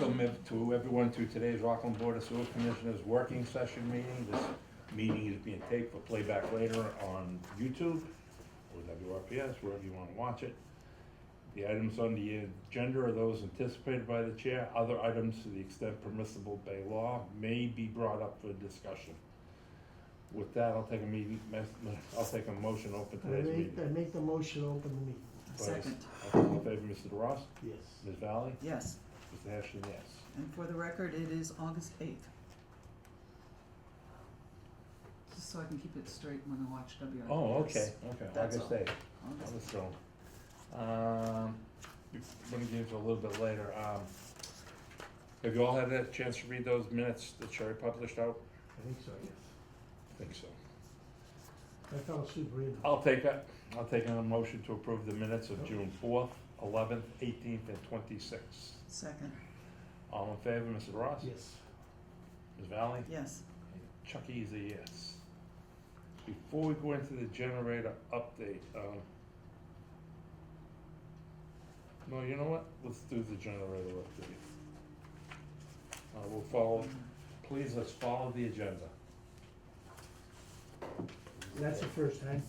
welcome to everyone to today's Rockland Board of Sewer Commissioners working session meeting. This meeting is being taped for playback later on YouTube or WRPS, wherever you want to watch it. The items on the agenda are those anticipated by the chair. Other items, to the extent permissible by law, may be brought up for discussion. With that, I'll take a motion to open today's meeting. I make the motion to open the meeting. Second. All in favor, Mr. DeRoss? Yes. Ms. Valley? Yes, Mr. Ashley, yes. and for the record, it is August 8th. Just so I can keep it straight when I watch WRPS. Oh, okay, That's August all. 8th. August. So, we're gonna get into a little bit later. Have you all had a chance to read those minutes that Sherry published out? I think so, yes. I think so. I fell asleep reading. I'll take a motion to approve the minutes of June 4th, 11th, 18th, and 26th. Second, All in favor, Mr. Ross? Yes. Ms. Valley? yes. Chucky is a yes. Before we go into the generator update, no, you know what? Let's do the generator update. Let's follow the agenda. That's the first time.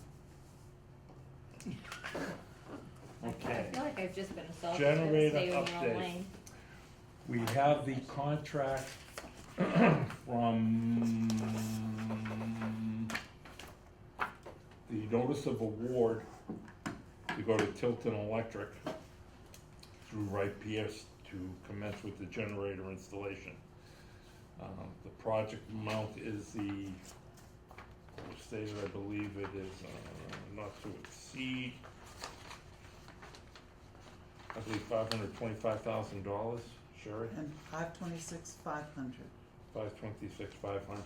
Okay. I feel like I've just been assaulted. Generator Stay with me update. all lane. We have the contract from the notice of award to go to Tilton Electric through Wright Pierce to commence with the generator installation. The project amount is stated, I believe it is not to exceed, I believe $525,000, Sherry? And 526,500. 526,500.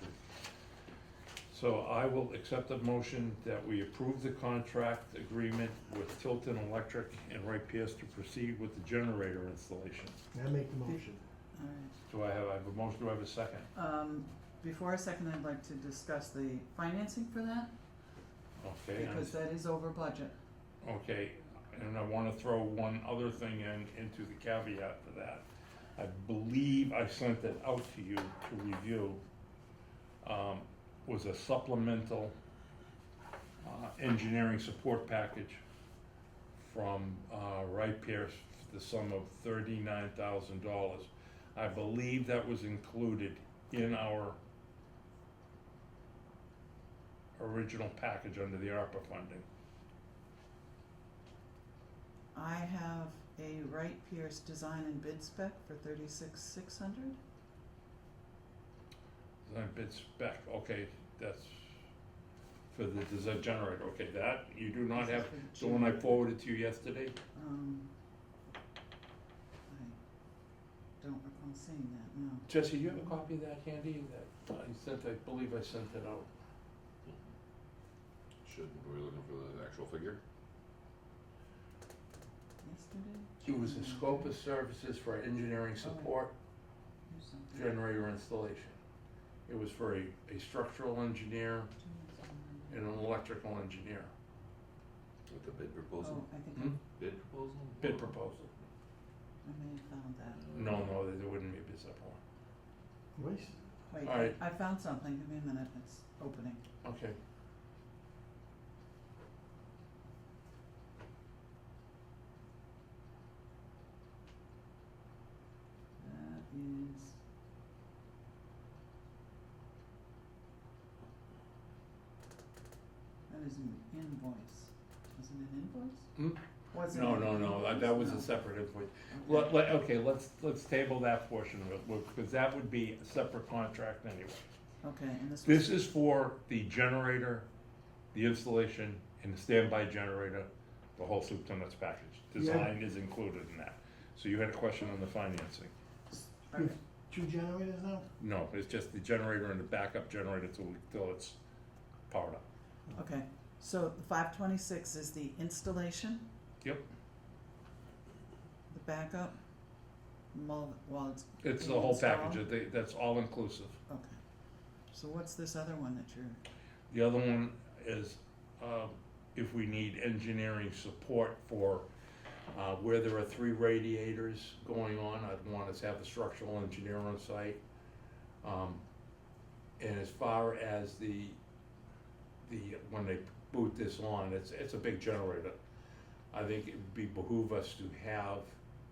So I will accept a motion that we approve the contract agreement with Tilton Electric and Wright Pierce to proceed with the generator installation. I make the motion. All right. I have a motion, do I have a second? Before I second, I'd like to discuss the financing for that, Okay, because that is over budget. okay, and I wanna throw one other thing into the caveat for that. I believe I sent it out to you to review, was a supplemental, engineering support package from, Wright Pierce for the sum of $39,000. I believe that was included in our original package under the ARPA funding. I have a Wright Pierce design and bid spec for 36,600. Design bid spec, okay, that's for the design generator, okay, that, you do not have, the one I forwarded to you yesterday? I don't recall seeing that, no. Jesse, you have a copy of that handy, that I believe I sent it out. Were we looking for the actual figure? Yesterday? It was a scope of services for engineering support, Here's something. generator installation. It was for a structural engineer and an electrical engineer. With the bid proposal? Oh, I think Hmm? Bid proposal? Bid proposal. I may have found that. No, there wouldn't be a bid support. Voice? Wait, All right. I found something, give me a minute, it's opening. Okay. That is an invoice. Was it an invoice? Hmm? Was it No, an invoice? that was No. a separate invoice. Okay. Let's table that portion of it, because that would be a separate contract anyway. Okay, and this was. This is for the generator, the installation, and the standby generator, the whole soup to nuts package. Design is included in that. So you had a question on the financing? All right. 2 generators now? No, it's just the generator and the backup generator till it's powered up. Okay, so the 526 is the installation, Yep, the backup, while it's. it's the being whole installed? package, that's all inclusive. Okay, so what's this other one that you're, The other one is, if we need engineering support for Where there are 3 radiators going on, I'd want us to have the structural engineer on site. And as far as when they boot this on, it's a big generator. I think it would behoove us to have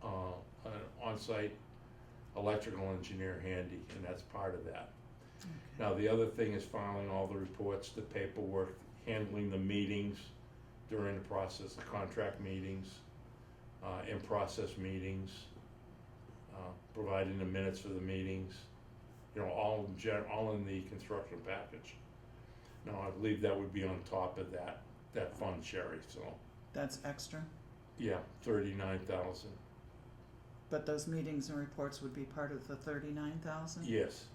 an on-site electrical engineer handy, and that's part of that. Now, the other thing is filing all the reports, the paperwork, handling the meetings during the process, the contract meetings, in-process meetings, providing the minutes for the meetings, you know, all in the construction package. Now, I believe that would be on top of that fund, Sherry, so, That's extra, yeah, 39,000, but those meetings and reports would be part of the 39,000? yes.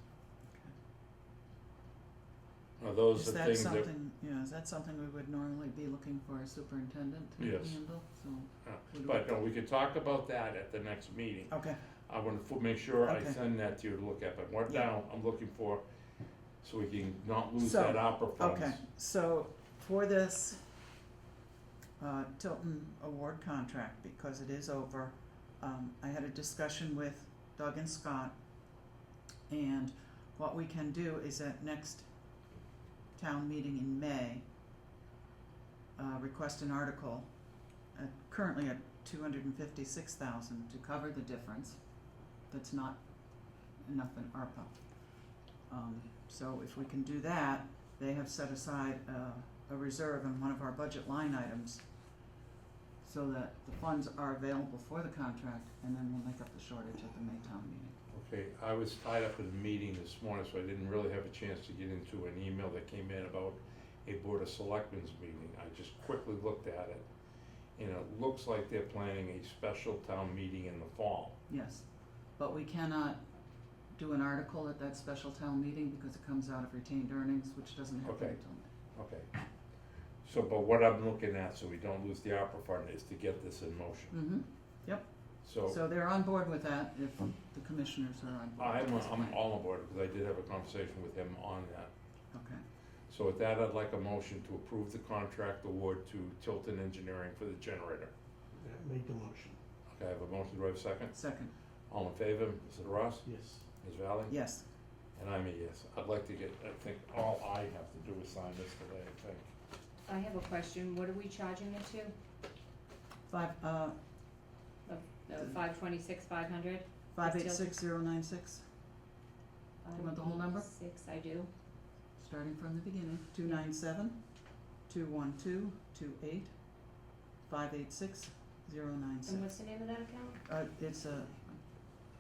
Now, those are things that. Is that something we would normally be looking for a superintendent to Yes. handle, so? would But no, we could talk about that at the next meeting. Okay, I want to make sure I Okay. send that to you to look at, but right Yeah. now, I'm looking for, so we can not lose So, that opera funds. okay, so for this Tilton award contract, because it is over, I had a discussion with Doug and Scott, and what we can do is at next town meeting in May, request an article currently at 256,000 to cover the difference. That's not enough in ARPA. So if we can do that, they have set aside a reserve in one of our budget line items so that the funds are available for the contract, and then we'll make up the shortage at the May town meeting. Okay, I was tied up in a meeting this morning, so I didn't really have a chance to get into an email that came in about a Board of Selectmen's meeting. I just quickly looked at it, and it looks like they're planning a special town meeting in the fall. Yes, but we cannot do an article at that special town meeting because it comes out of retained earnings, which doesn't happen Okay. until May. Okay. So, but what I'm looking at, so we don't lose the ARPA fund, is to get this in motion. Mm-hmm, So, so they're on board with that if the commissioners are on board with this I'm plan. all on board, because I did have a conversation with him on that. Okay, So with that, I'd like a motion to approve the contract award to Tilton Engineering for the generator. Yeah, make the motion. Okay, I have a motion, do I have a second? second, All in favor, Mr. Ross, Yes. Ms. Valley? yes, And I'm a yes. I'd like to I think all I have to do is sign this today, I think. I have a question, what are we charging it to? five, The 526,500? 586096, You want the whole number? 6, I do. starting from the beginning, 297 212 28 586 096. And what's the name of that account? It's a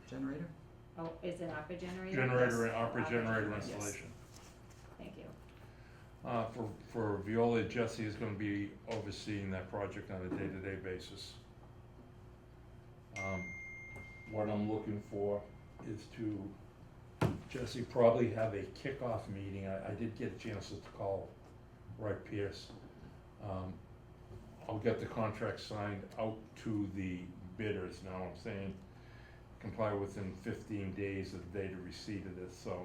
generator. Oh, is it ARPA generator? Generator, Yes. ARPA generator yes. installation. Thank you. For Viola, Jesse is gonna be overseeing that project on a day-to-day basis. What I'm looking for is to, Jesse, probably have a kickoff meeting. I did get a chance to call Wright Pierce. I'll get the contract signed out to the bidders. Now, I'm saying comply within 15 days of the date of receipt of this, so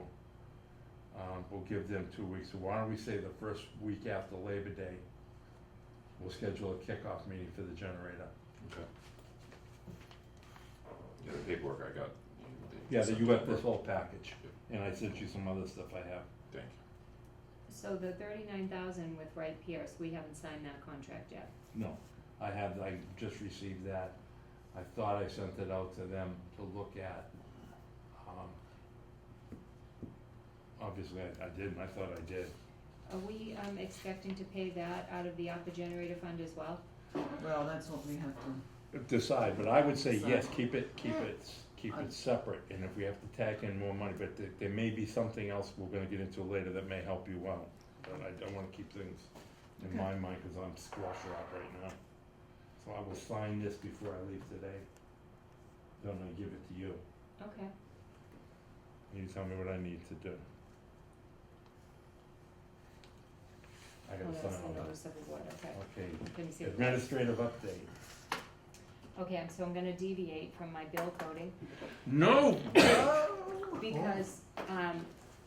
we'll give them 2 weeks. So why don't we say the first week after Labor Day, we'll schedule a kickoff meeting for the generator. Okay. Yeah, the paperwork I got. Yeah, that you got this whole package, and I sent you some other stuff I have. Thank So the 39,000 with Wright Pierce, we haven't signed that contract yet. No, I just received that. I thought I sent it out to them to look at. Obviously, I didn't, I thought I did. Are we expecting to pay that out of the ARPA generator fund as well? Well, that's what we have to, Decide, but I would say yes, Decide. keep it separate, and if we have to tack in more money, but there may be something else we're gonna get into later that may help you out. But I don't wanna keep things in Okay. my mind, cause I'm squash out right now. So I will sign this before I leave today. Then I give it to you. Okay. You tell me what I need to do. I Oh, gotta that's sign all the that. notice of award, okay. Okay, Couldn't see the- administrative update. Okay, so I'm gonna deviate from my bill coding No! because,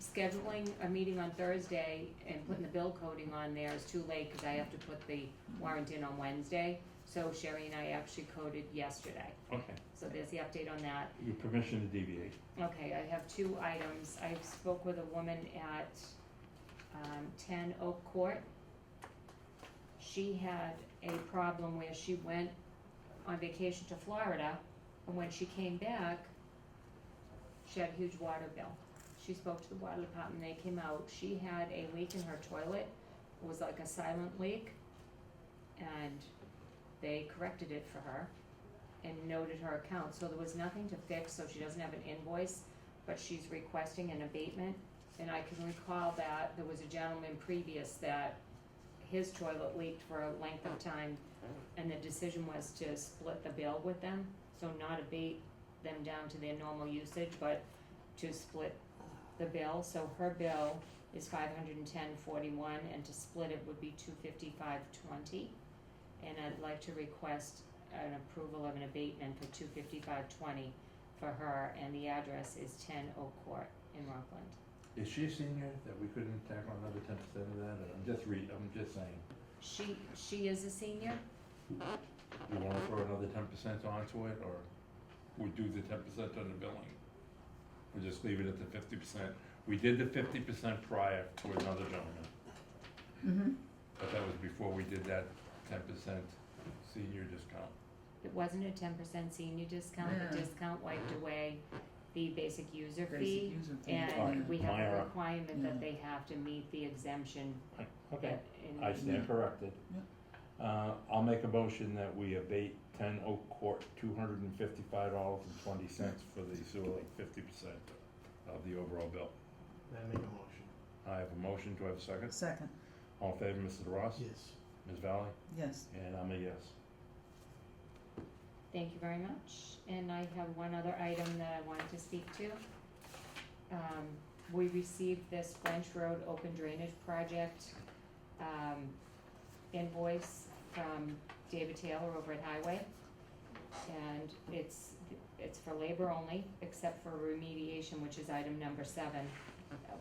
scheduling a meeting on Thursday and putting the bill coding on there is too late, cause I have to put the warrant in on Wednesday. So Sherry and I actually coded yesterday, Okay, so there's the update on that. your permission to deviate. Okay, I have two items. I spoke with a woman at 10 Oak Court. She had a problem where she went on vacation to Florida, and when she came back, she had a huge water bill. She spoke to the water department, they came out, she had a leak in her toilet. It was like a silent leak, and they corrected it for her and noted her account, so there was nothing to fix, so she doesn't have an invoice, but she's requesting an abatement. And I can recall that there was a gentleman previous that his toilet leaked for a length of time, and the decision was to split the bill with them, so not abate them down to their normal usage, but to split the bill. So her bill is $510.41, and to split it would be $255.20. And I'd like to request an approval of an abatement for $255.20 for her, and the address is 10 Oak Court in Rockland. Is she a senior that we couldn't tack on another 10% of that? Or I'm just saying, She is a senior. you wanna throw another 10% onto it, or we do the 10% on the billing? Or just leave it at the 50%? We did the 50% prior to another gentleman, Mm-hmm. but that was before we did that 10% senior discount. It wasn't a 10% senior discount, the Yeah. discount wiped away the basic user Basic fee. user fee. And Alright, we have my a error. requirement Yeah. that they have to meet the exemption. Okay, in- I stand corrected. I'll make a motion that we abate 10 Oak Court, $255.20 for the sewer, like 50% of the overall bill. I make a motion. I have a motion, do I have a second? Second, All in favor, Mr. Ross? Yes. Ms. Valley? yes. And I'm a yes. Thank you very much. And I have one other item that I wanted to speak to. We received this French Road open drainage project, invoice from David Taylor over at Highway. And it's for labor only, except for remediation, which is item number 7,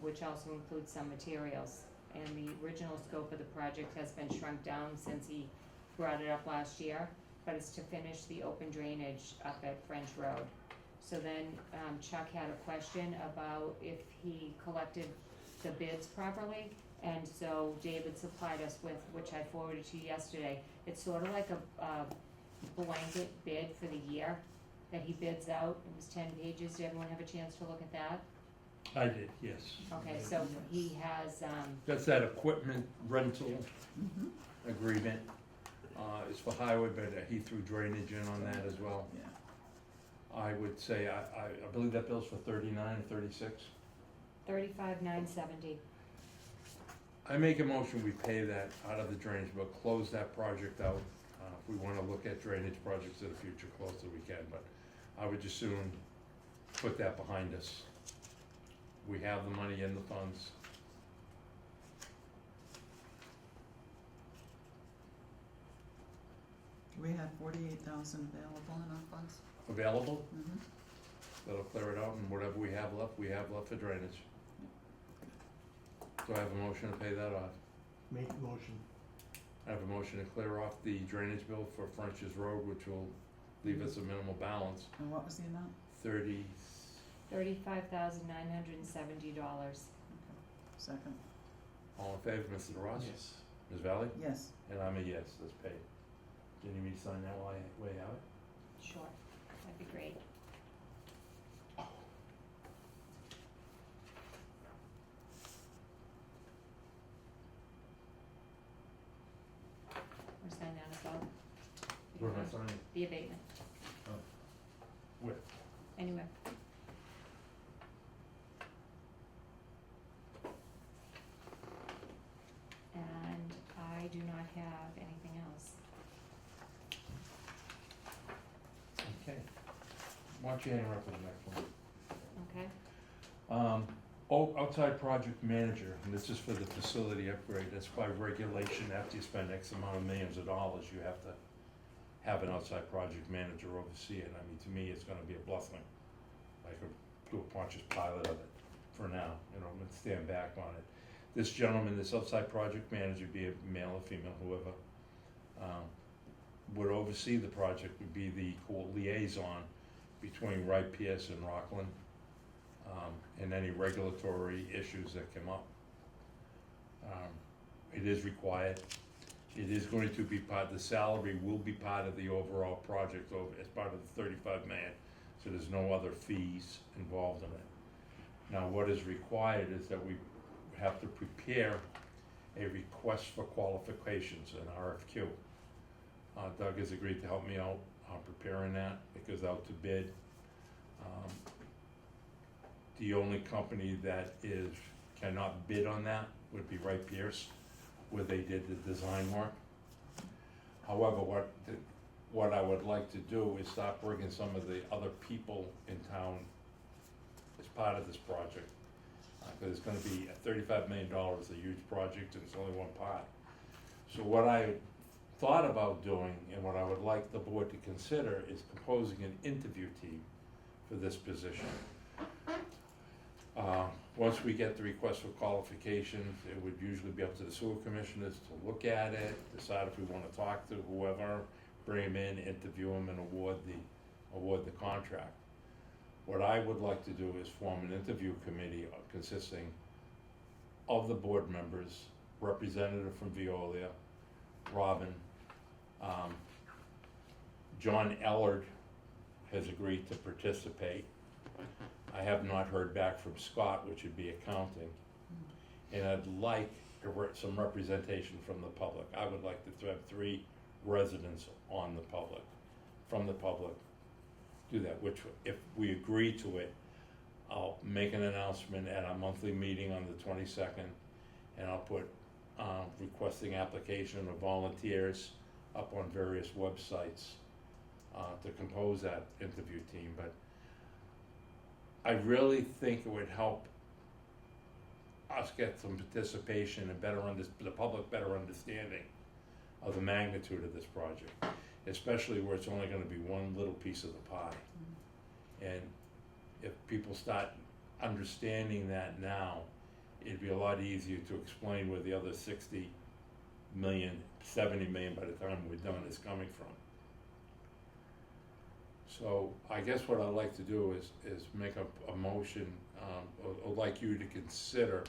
which also includes some materials. And the original scope of the project has been shrunk down since he brought it up last year, but it's to finish the open drainage up at French Road. So then Chuck had a question about if he collected the bids properly, and so David supplied us with, which I forwarded to you yesterday. It's sort of like a blanket bid for the year that he bids out. It was 10 pages. Did everyone have a chance to look at that? I did, yes. Okay, so he has, That's that equipment rental Mm-hmm. agreement. It's for highway, but he threw drainage in on that as well. Yeah. I would say, I believe that bill's for 39 or 36. $35,970. I make a motion, we pay that out of the drainage bill, close that project out. If we wanna look at drainage projects in the future, close it we can, but I would just soon put that behind us. We have the money in the funds. We had 48,000 available in our funds. Available, Mm-hmm. that'll clear it out, and whatever we have left for drainage. So I have a motion to pay that off. Make the motion. I have a motion to clear off the drainage bill for French's Road, which will leave us a minimal balance, And what was the amount? $35,970. Second, All in favor, Mr. Ross? Yes. Ms. Valley? yes. And I'm a yes, that's paid. Do you need me to sign that while I have it? Sure, that'd be great. Or sign that as well. Where am I signing? The abatement, Where? anywhere. And I do not have anything else. Okay. Why don't you hang around for the next one? Okay, Outside project manager, and this is for the facility upgrade, that's by regulation, after you spend X amount of millions of dollars, you have to have an outside project manager oversee it. I mean, to me, it's gonna be a blessing. I could do a Pontius pilot of it for now, you know, and stand back on it. This gentleman, this outside project manager, be it male or female, whoever, would oversee the project would be the liaison between Wright Pierce and Rockland, and any regulatory issues that come up. It is required. It is going to be the salary will be part of the overall project as part of the 35 million, so there's no other fees involved in it. Now, what is required is that we have to prepare a request for qualifications, an RFQ. Doug has agreed to help me out on preparing that. It goes out to bid. The only company that cannot bid on that would be Wright Pierce, where they did the design work. However, what I would like to do is start bringing some of the other people in town as part of this project. Because it's gonna be $35 million, a huge project, and it's only one part. So what I thought about doing, and what I would like the board to consider, is composing an interview team for this position. Once we get the request for qualifications, it would usually be up to the sewer commissioners to look at it, decide if we wanna talk to whoever, bring them in, interview them, and award the contract. What I would like to do is form an interview committee consisting of the board members, representative from Veolia, Robin, John Ellard has agreed to participate. I have not heard back from Scott, which would be accounting, and I'd like some representation from the public. I would like to have 3 residents from the public, do that, which if we agree to it, I'll make an announcement at our monthly meeting on the 22nd, and I'll put requesting application of volunteers up on various websites to compose that interview team. But I really think it would help us get some participation and the public better understanding of the magnitude of this project, especially where it's only gonna be one little piece of the pie. And if people start understanding that now, it'd be a lot easier to explain where the other 60 million, 70 million by the time we're done is coming from. So I guess what I'd like to do is make a motion, or like you to consider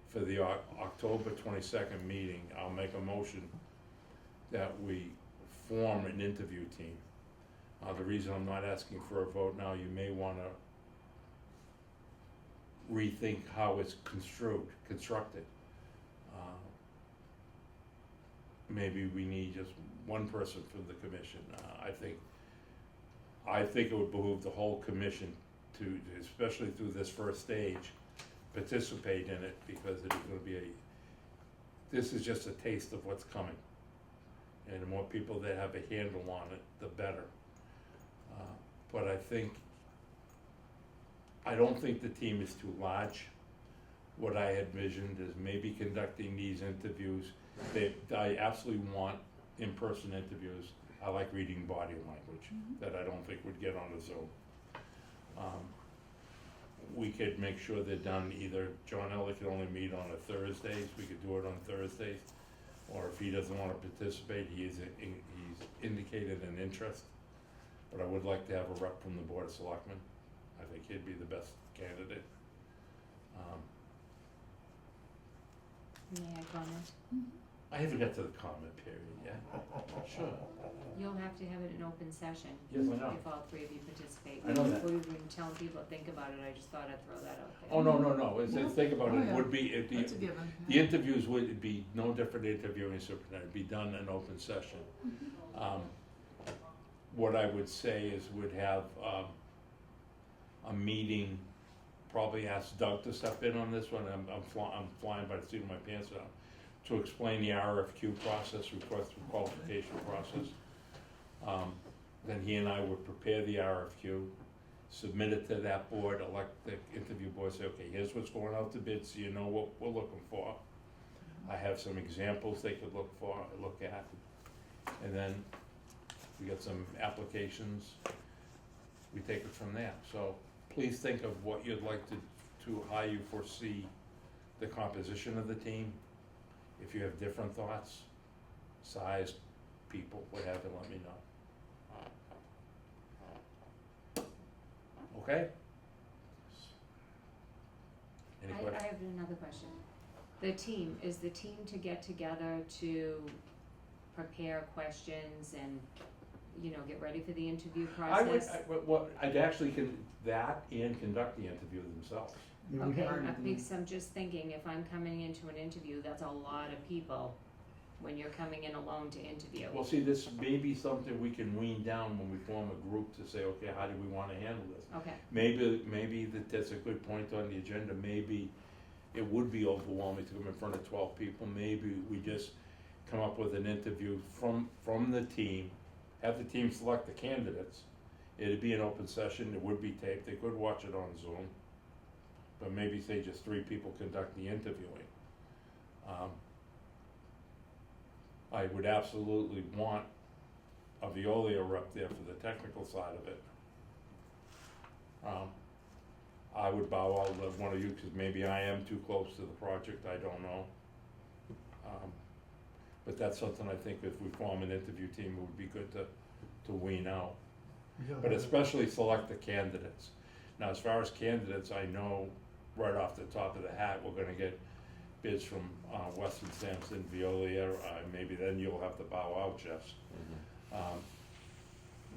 for the October 22nd meeting. I'll make a motion that we form an interview team. The reason I'm not asking for a vote now, you may wanna rethink how it's constructed. Maybe we need just one person from the commission. I think it would behoove the whole commission to, especially through this first stage, participate in it, because it is gonna be this is just a taste of what's coming. And the more people that have a handle on it, the better. But I don't think the team is too large. What I had envisioned is maybe conducting these interviews. I absolutely want in-person interviews. I like reading body language that I don't think would get on a Zoom. We could make sure they're done either, John Elliott can only meet on a Thursdays, we could do it on Thursdays. Or if he doesn't wanna participate, he's indicated an interest. But I would like to have a rep from the Board of Selectmen. I think he'd be the best candidate. May I comment? I haven't got to the comment period yet. Sure. You'll have to have it in open session. Yes, I know. If all 3 of you participate. I know that. Before even telling people to think about it, I just thought I'd throw that out there. Oh, no, think about Oh, it, yeah. would be, That's a given. the interviews would be no different than interviewing a superintendent, it'd be done in open session. What I would say is we'd have, a meeting, probably ask Doug to step in on this one, I'm flying by the seat of my pants now, to explain the RFQ process, request for qualification process. Then he and I would prepare the RFQ, submit it to that board, elect the interview board, say, okay, here's what's going out to bid, so you know what we're looking for. I have some examples they could look at, and then we get some applications, we take it from there. So please think of what you'd like to how you foresee the composition of the team. If you have different thoughts, size, people, what have you, let me know. Okay? Any I questions? have another question. Is the team to get together to prepare questions and, get ready for the interview process? I'd actually that and conduct the interview themselves. Yeah, we Okay, have- because I'm just thinking, if I'm coming into an interview, that's a lot of people when you're coming in alone to interview. Well, see, this may be something we can wean down when we form a group to say, okay, how do we wanna handle this? Okay, Maybe that's a good point on the agenda, maybe it would be overwhelming to come in front of 12 people, maybe we just come up with an interview from the team, have the team select the candidates. It'd be an open session, it would be taped, they could watch it on Zoom, but maybe say just 3 people conduct the interviewing. I would absolutely want a Veolia rep there for the technical side of it. I would bow out to one of you, cause maybe I am too close to the project, I don't know. But that's something I think if we form an interview team, it would be good to wean out. we don't But have- especially select the candidates. Now, as far as candidates, I know right off the top of the hat, we're gonna get bids from, Weston Sampson, Veolia, maybe then you'll have to bow out, Jess.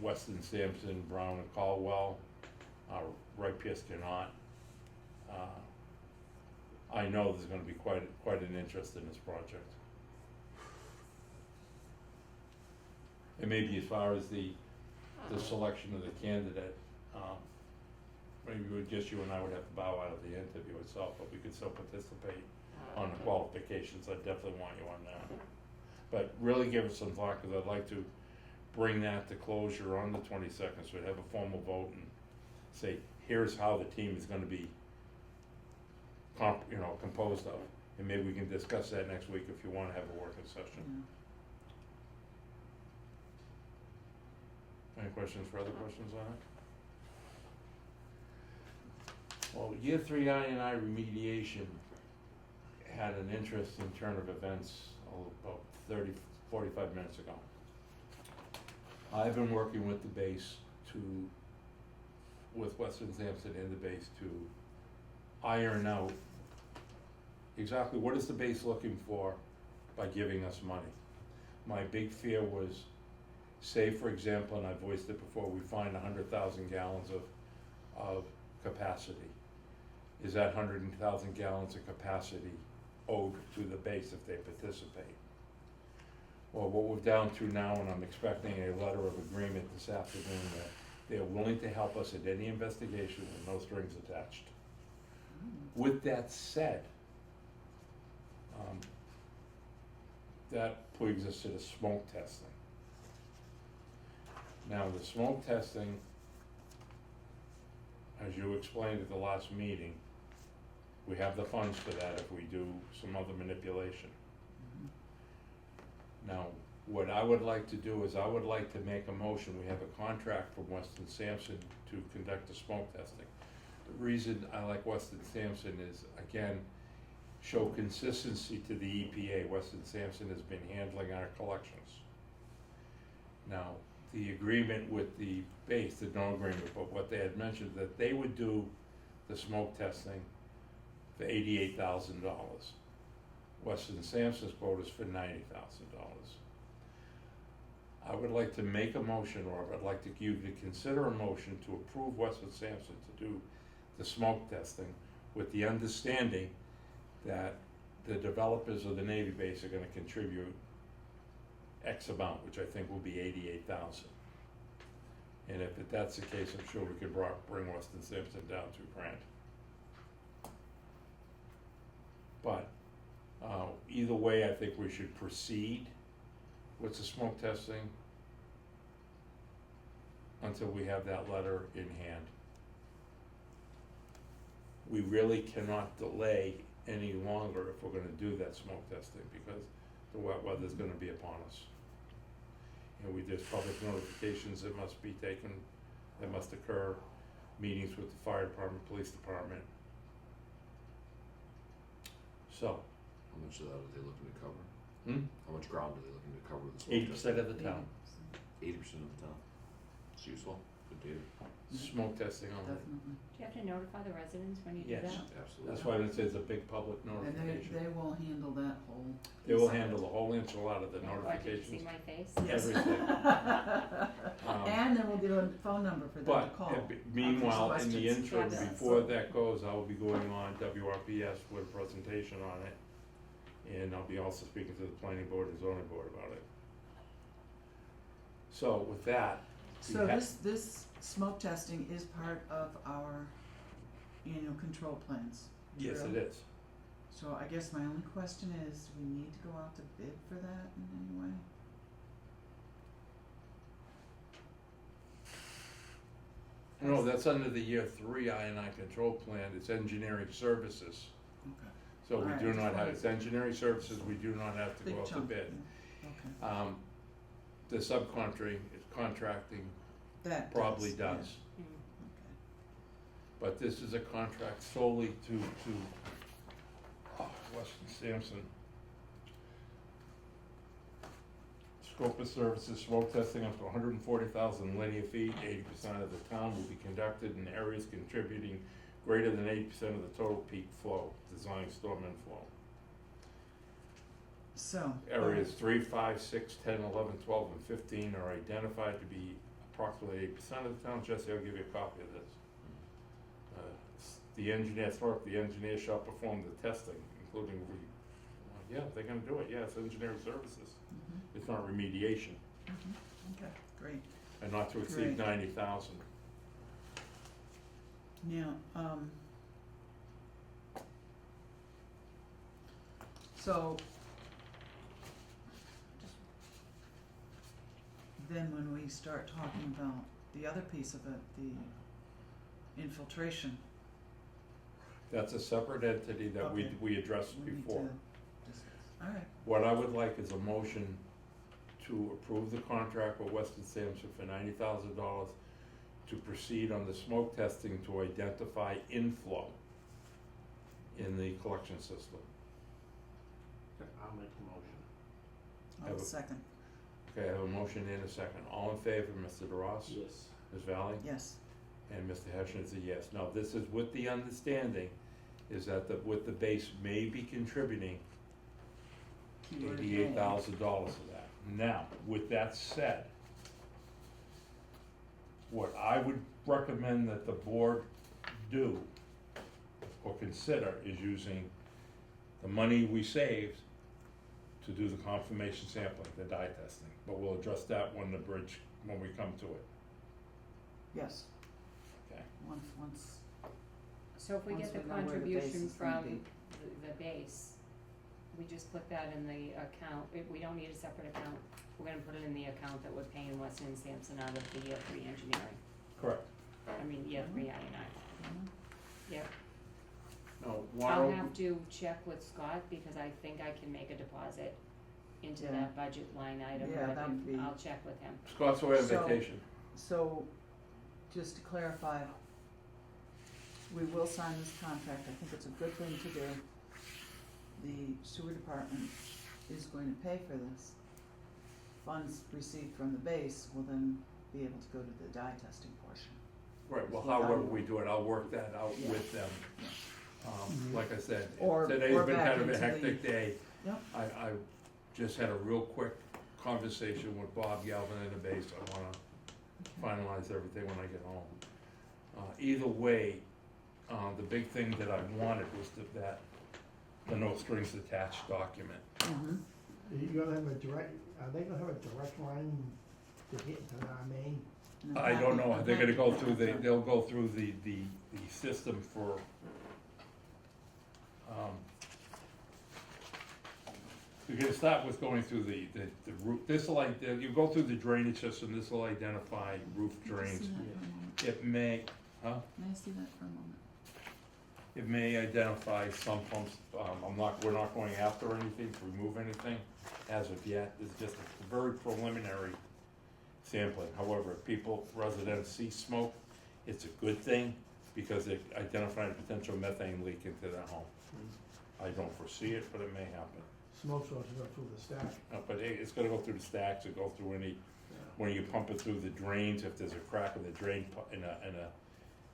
Weston Sampson, Brown and Caldwell, Wright Pierce cannot. I know there's gonna be quite an interest in this project. And maybe as far as the selection of the candidate, maybe just you and I would have to bow out of the interview itself, but we could still participate on the qualifications. I definitely want you on that. But really give it some thought, cause I'd like to bring that to closure on the 22nd, so we'd have a formal vote and say, here's how the team is gonna be composed of. And maybe we can discuss that next week if you wanna have a working session. Yeah. Any questions, further questions on it? Well, year 3 I&I remediation had an interesting turn of events about 45 minutes ago. I've been working with the base with Weston Sampson and the base to iron out exactly what is the base looking for by giving us money. My big fear was, say for example, and I voiced it before, we find 100,000 gallons of capacity. Is that 100,000 gallons of capacity owed to the base if they participate? Well, what we're down to now, and I'm expecting a letter of agreement this afternoon, that they're willing to help us at any investigation with no strings attached. With that said, that brings us to the smoke testing. Now, the smoke testing, as you explained at the last meeting, we have the funds for that if we do some other manipulation. Now, what I would like to do is I would like to make a motion, we have a contract from Weston Sampson to conduct the smoke testing. The reason I like Weston Sampson is, again, show consistency to the EPA. Weston Sampson has been handling our collections. Now, the agreement with the base, the no agreement, but what they had mentioned, that they would do the smoke testing for $88,000. Weston Sampson's quote is for $90,000. I would like to make a motion, or I'd like you to consider a motion to approve Weston Sampson to do the smoke testing with the understanding that the developers of the Navy base are gonna contribute X amount, which I think will be 88,000. And if that's the case, I'm sure we could bring Weston Sampson down $2,000. But either way, I think we should proceed with the smoke testing until we have that letter in hand. We really cannot delay any longer if we're gonna do that smoke testing, because the wet weather's gonna be upon us. And there's public notifications that must be taken, that must occur, meetings with the fire department, police department. So, How much of that are they looking to cover? How much ground are they looking to cover with the smoke 80% of the town. 80% of the town. It's useful, good data. Smoke testing only. Definitely. Do you have to notify the residents when you do Yes. that? Absolutely. That's why it says a big public And notification. they will handle that whole. They will handle the whole enchilada, the Yeah, why, did you see notifications, my face? Yes. everything. And then we'll give a phone number for them to But call. meanwhile, in the Questions. interim, Fabulous. before that goes, I will be going on WRPS with a presentation on it. And I'll be also speaking to the planning board and zoning board about it. So with that, So we have- this smoke testing is part of our annual control plans. yes, it True. is. So I guess my only question is, we need to go out to bid for that in any way? No, that's under the year 3 I&I control plan, it's engineering services. Okay. So we Alright, do just not have, wanted- it's engineering services, we do not have to Big go out to chunk, bid. yeah. Okay. The contracting That probably yeah. does. Mm. Okay. But this is a contract solely to Weston Sampson. Scope of services, smoke testing up to 140,000 linear feet, 80% of the town will be conducted in areas contributing greater than 80% of the total peak flow, design storm inflow. So. Areas 3, 5, 6, 10, 11, 12, and 15 are identified to be approximately 80% of the town. Jesse, I'll give you a copy of this. The engineer shall perform the testing, including, yeah, they're gonna do it, yeah, it's engineering services. Mhm, It's not remediation, okay, great. and not to exceed Great. 90,000. Now, so then when we start talking about the other piece of it, the infiltration, That's a separate entity that Okay. we addressed we need before. to discuss. All right, What I would like is a motion to approve the contract with Weston Sampson for $90,000 to proceed on the smoke testing to identify inflow in the collection system. I'll make the motion. I'll Have a- second, Okay, I have a motion and a second. All in favor, Mr. DeRoss? Yes. Ms. Valley? yes, And Mr. Heschen is a yes. Now, this is with the understanding is that with the base may be contributing keyword $88,000 of that. Now, with that said, what I would recommend that the board do or consider is using the money we saved to do the confirmation sampling, the dye testing. But we'll address that when we come to it, yes, okay? once, So if we Once get the we know where the base contribution is gonna from be. the base, we just put that in the account, we don't need a separate account, we're gonna put it in the account that we're paying Weston and Sampson out of the year 3 engineering, Correct. year 3 I&I. mhm, Yep, Now, I'll have to check with Scott because I think I can make a deposit into Yeah. that budget line item, Yeah, but that would be- I'll check with him. Scott's away on So- vacation. so, just to clarify, we will sign this contract, I think it's a good thing to do. The sewer department is going to pay for this. Funds received from the base will then be able to go to the dye testing portion. Right, well, So I however will- we do it, I'll work that out Yeah. with them. Like I said, Or today's been back kind of a into the- hectic day. Yep. I just had a real quick conversation with Bob Galvin in the base, I wanna finalize everything when I get home. Either way, the big thing that I wanted was the no strings attached document. Mm-hmm. You gonna have a direct, are they gonna have a direct line to get to our main? I don't know, they're gonna go through they'll go through the system for, you're gonna start with going through the roof, you go through the drainage system, this will identify roof drains. It may, May I see that for a moment? it may identify some pumps, we're not going after anything to remove anything as of yet, it's just a very preliminary sampling. However, if residents see smoke, it's a good thing because it identifies a potential methane leak into their home. I don't foresee it, but it may happen. smoke source is up through the stack. But it's gonna go through the stacks, it go through any, when you pump it through the drains, if there's a crack in the drain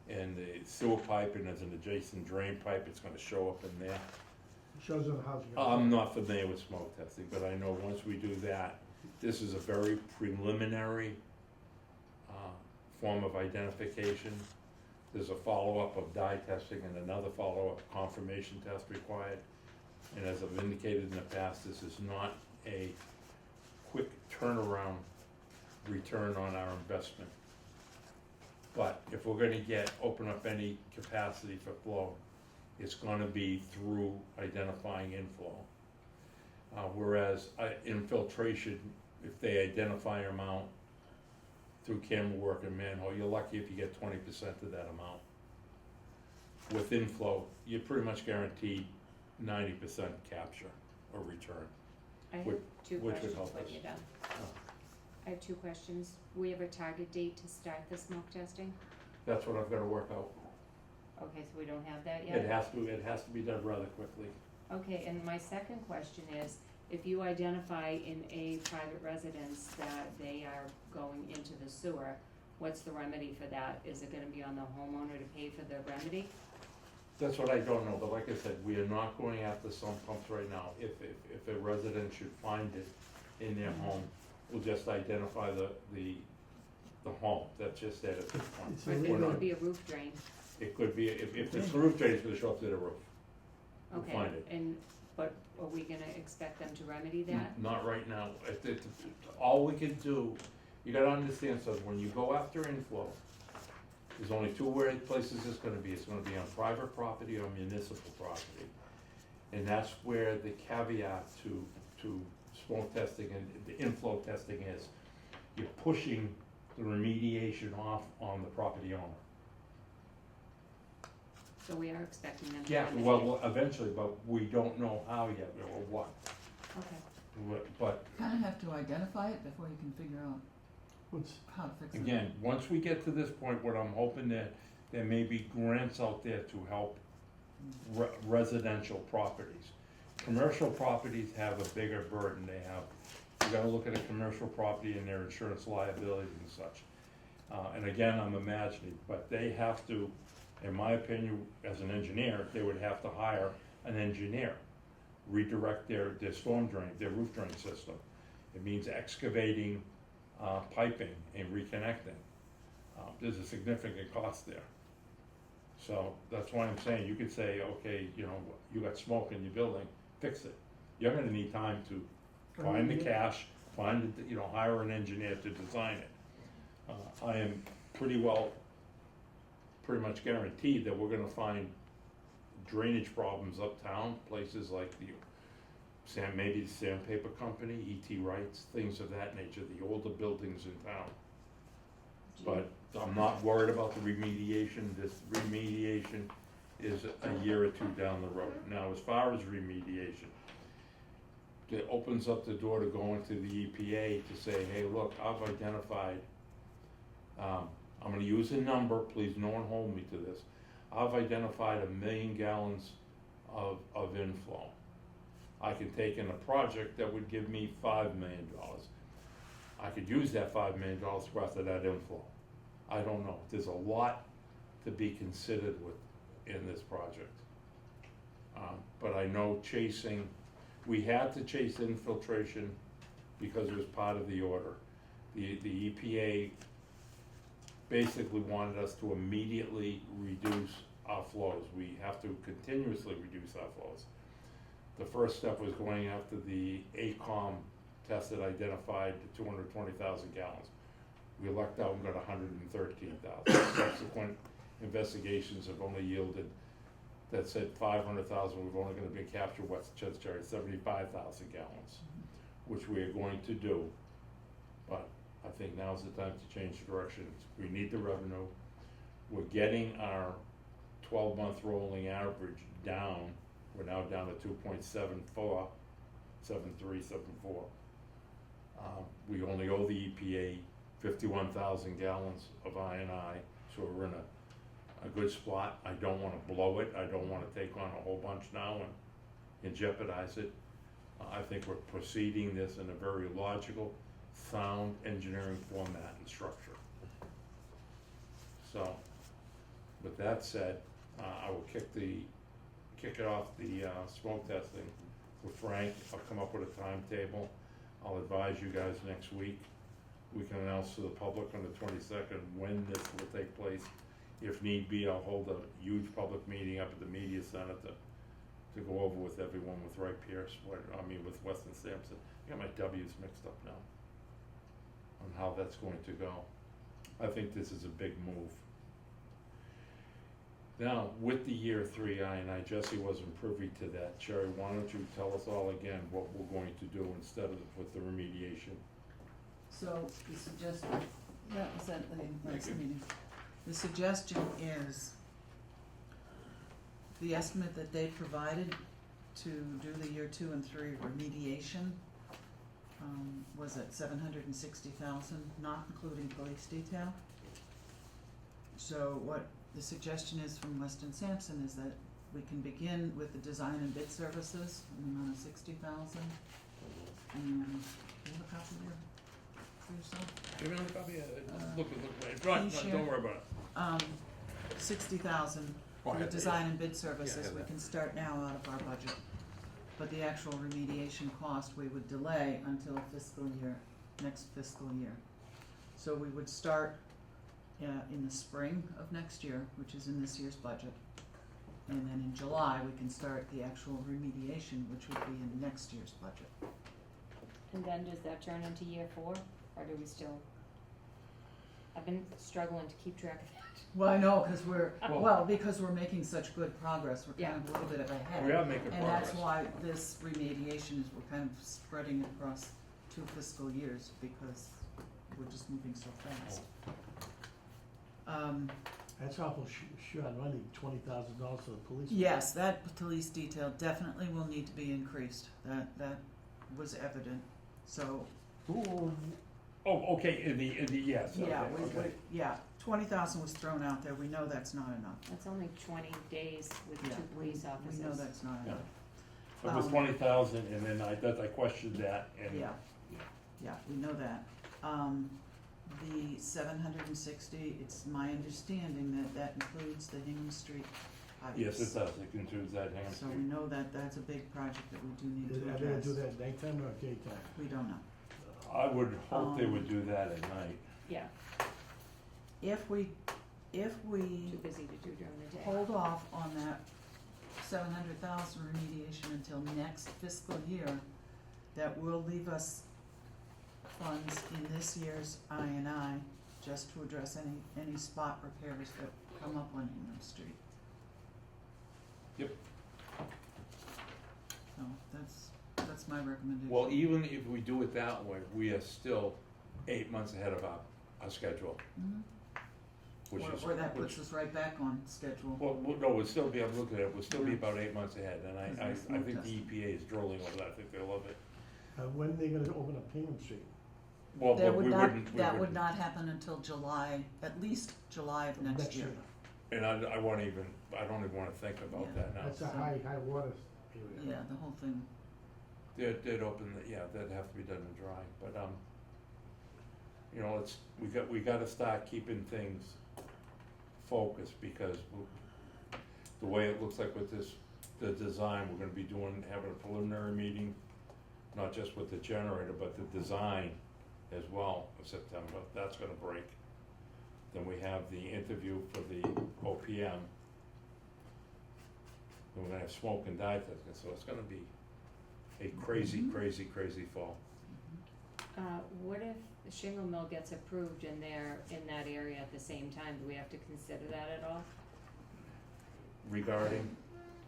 in the sewer pipe and there's an adjacent drain pipe, it's gonna show up in there. Shows in the house. I'm not familiar with smoke testing, but I know once we do that, this is a very preliminary form of identification. There's a follow-up of dye testing and another follow-up confirmation test required. And as I've indicated in the past, this is not a quick turnaround return on our investment. But if we're gonna open up any capacity for flow, it's gonna be through identifying inflow. Whereas infiltration, if they identify an amount through camera work and manhole, you're lucky if you get 20% of that amount. With inflow, you're pretty much guaranteed 90% capture or return. I have Which- two which would questions help when us. you're done. Oh. I have two questions. We have a target date to start the smoke testing? That's what I've gotta work out. Okay, so we don't have that It yet? has to be done rather quickly. Okay, and my second question is, if you identify in a private residence that they are going into the sewer, what's the remedy for that? Is it gonna be on the homeowner to pay for the remedy? That's what I don't know, but like I said, we are not going after sump pumps right now. If a resident should find it in their home, we'll just identify the home, that's just it at this point. It's Or if it We're not- could be a roof drain? It could be, if the roof drain is gonna show up to the roof. We'll Okay, find it. but are we gonna expect them to remedy that? Not right now. All we can do, you gotta understand something, when you go after inflow, there's only two places it's gonna be. It's gonna be on private property or municipal property. And that's where the caveat to smoke testing and the inflow testing is, you're pushing the remediation off on the property owner. So we are expecting them to Yeah, remedy it? well, eventually, but we don't know how yet or what. Okay, But Kinda have to identify it before you can figure out What's, how to fix it. again, once we get to this point, what I'm hoping that there may be grants out there to help residential properties. Commercial properties have a bigger burden. You gotta look at a commercial property and their insurance liability and such. And again, I'm imagining, but they have to, in my opinion, as an engineer, they would have to hire an engineer, redirect their storm drain, their roof drain system. It means excavating, piping and reconnecting. There's a significant cost there. So that's why I'm saying, you could say, okay, you got smoke in your building, fix it. You're gonna need time to find the cash, hire an engineer to design it. I am pretty much guaranteed that we're gonna find drainage problems uptown, places like maybe the Sandpaper Company, E.T. Wright's, things of that nature, the older buildings in town. But I'm not worried about the remediation. This remediation is a year or two down the road. Now, as far as remediation, it opens up the door to go into the EPA to say, hey, look, I've identified, I'm gonna use a number, please no one hold me to this. I've identified 1 million gallons of inflow. I can take in a project that would give me $5 million. I could use that $5 million to go after that inflow. I don't know. There's a lot to be considered in this project. But I know we had to chase infiltration because it was part of the order. The EPA basically wanted us to immediately reduce our flows. We have to continuously reduce our flows. The first step was going after the ACOM test that identified 220,000 gallons. We lucked out and got 113,000. Subsequent investigations have only yielded, that said 500,000, we've only gonna be captured what's just 75,000 gallons, which we are going to do. But I think now's the time to change directions. We need the revenue. We're getting our 12-month rolling average down. We're now down to 2.74, 7374. We only owe the EPA 51,000 gallons of I&I, so we're in a good spot. I don't wanna blow it. I don't wanna take on a whole bunch now and jeopardize it. I think we're proceeding this in a very logical, sound engineering format and structure. So, with that said, I will kick it off the smoke testing with Frank. I'll come up with a timetable. I'll advise you guys next week. We can announce to the public on the 22nd when this will take place. If need be, I'll hold a huge public meeting up at the media center to go over with everyone with Wright Pierce, with Weston Sampson. I got my W's mixed up now on how that's going to go. I think this is a big move. Now, with the year 3 I&I, Jesse wasn't privy to that. Sherry, why don't you tell us all again what we're going to do instead of with the remediation? So the suggestion, that was at the last you. meeting. The suggestion is the estimate that they provided to do the year 2 and 3 remediation was at $760,000, not including police detail. So what the suggestion is from Weston Sampson is that we can begin with the design and bid services in the amount of $60,000. And you have a copy there for yourself? Give me another copy. Look, Can you share? don't worry about it. 60,000 Oh, I for the had to- design and bid Yeah, services, I had we that. can start now out of our budget. But the actual remediation cost, we would delay until next fiscal year. So we would start in the spring of next year, which is in this year's budget. And then in July, we can start the actual remediation, which would be in next year's budget. And then does that turn into year 4, or do we still? I've been struggling to keep track of that. Well, I know, cause Well- because we're making such good progress, we're kind of a little bit ahead. We are making And progress. that's why this remediation is, we're kind of spreading it across 2 fiscal years, because we're just moving so fast. That's awful short money, $20,000 for the police. Yes, that police detail definitely will need to be increased, that was evident, so, Oh, okay, in the, yes, okay, yeah, okay. 20,000 was thrown out there, we know that's not enough. That's only 20 days with Yeah, 2 police officers. We know that's not Yeah. enough. It was 20,000 and then I questioned that and. Yeah, we know that. The 760, it's my understanding that includes the Hingham Street pipes. Yes, it does, it includes that Ham So we Street. know that that's a big project that we do need to Are they gonna address. do that nighttime or daytime? We don't know. I would hope they would do that at night. Yeah, If we too busy to do during the day. hold off on that 700,000 remediation until next fiscal year, that will leave us funds in this year's I&I just to address any spot repairs that come up on Hingham Street. Yep. So that's my recommendation. Well, even if we do it that way, we are still 8 months ahead of our schedule, Mhm. which is. Or that which- puts us right back on schedule. Well, no, we'll still be, I'm looking at it, we'll still be Yeah. about 8 months ahead, and Because I of the smoke think the testing. EPA is drooling over that, I think they love it. When are they gonna open up Hingham Street? Well, That but would we not, wouldn't, that would not happen until July, at least July of next year. and I don't even wanna think about Yeah. that now. That's a high water area. Yeah, the whole thing. They'd open, that'd have to be done in dry, but, we gotta start keeping things focused, because the way it looks like with the design, we're gonna be having a preliminary meeting, not just with the generator, but the design as well of September, that's gonna break. Then we have the interview for the OPM. Then we're gonna have smoke and dye testing, so it's gonna be a crazy, Mhm. crazy, crazy fall. What if the shingle mill gets approved in that area at the same time? Do we have to consider that at all? Regarding,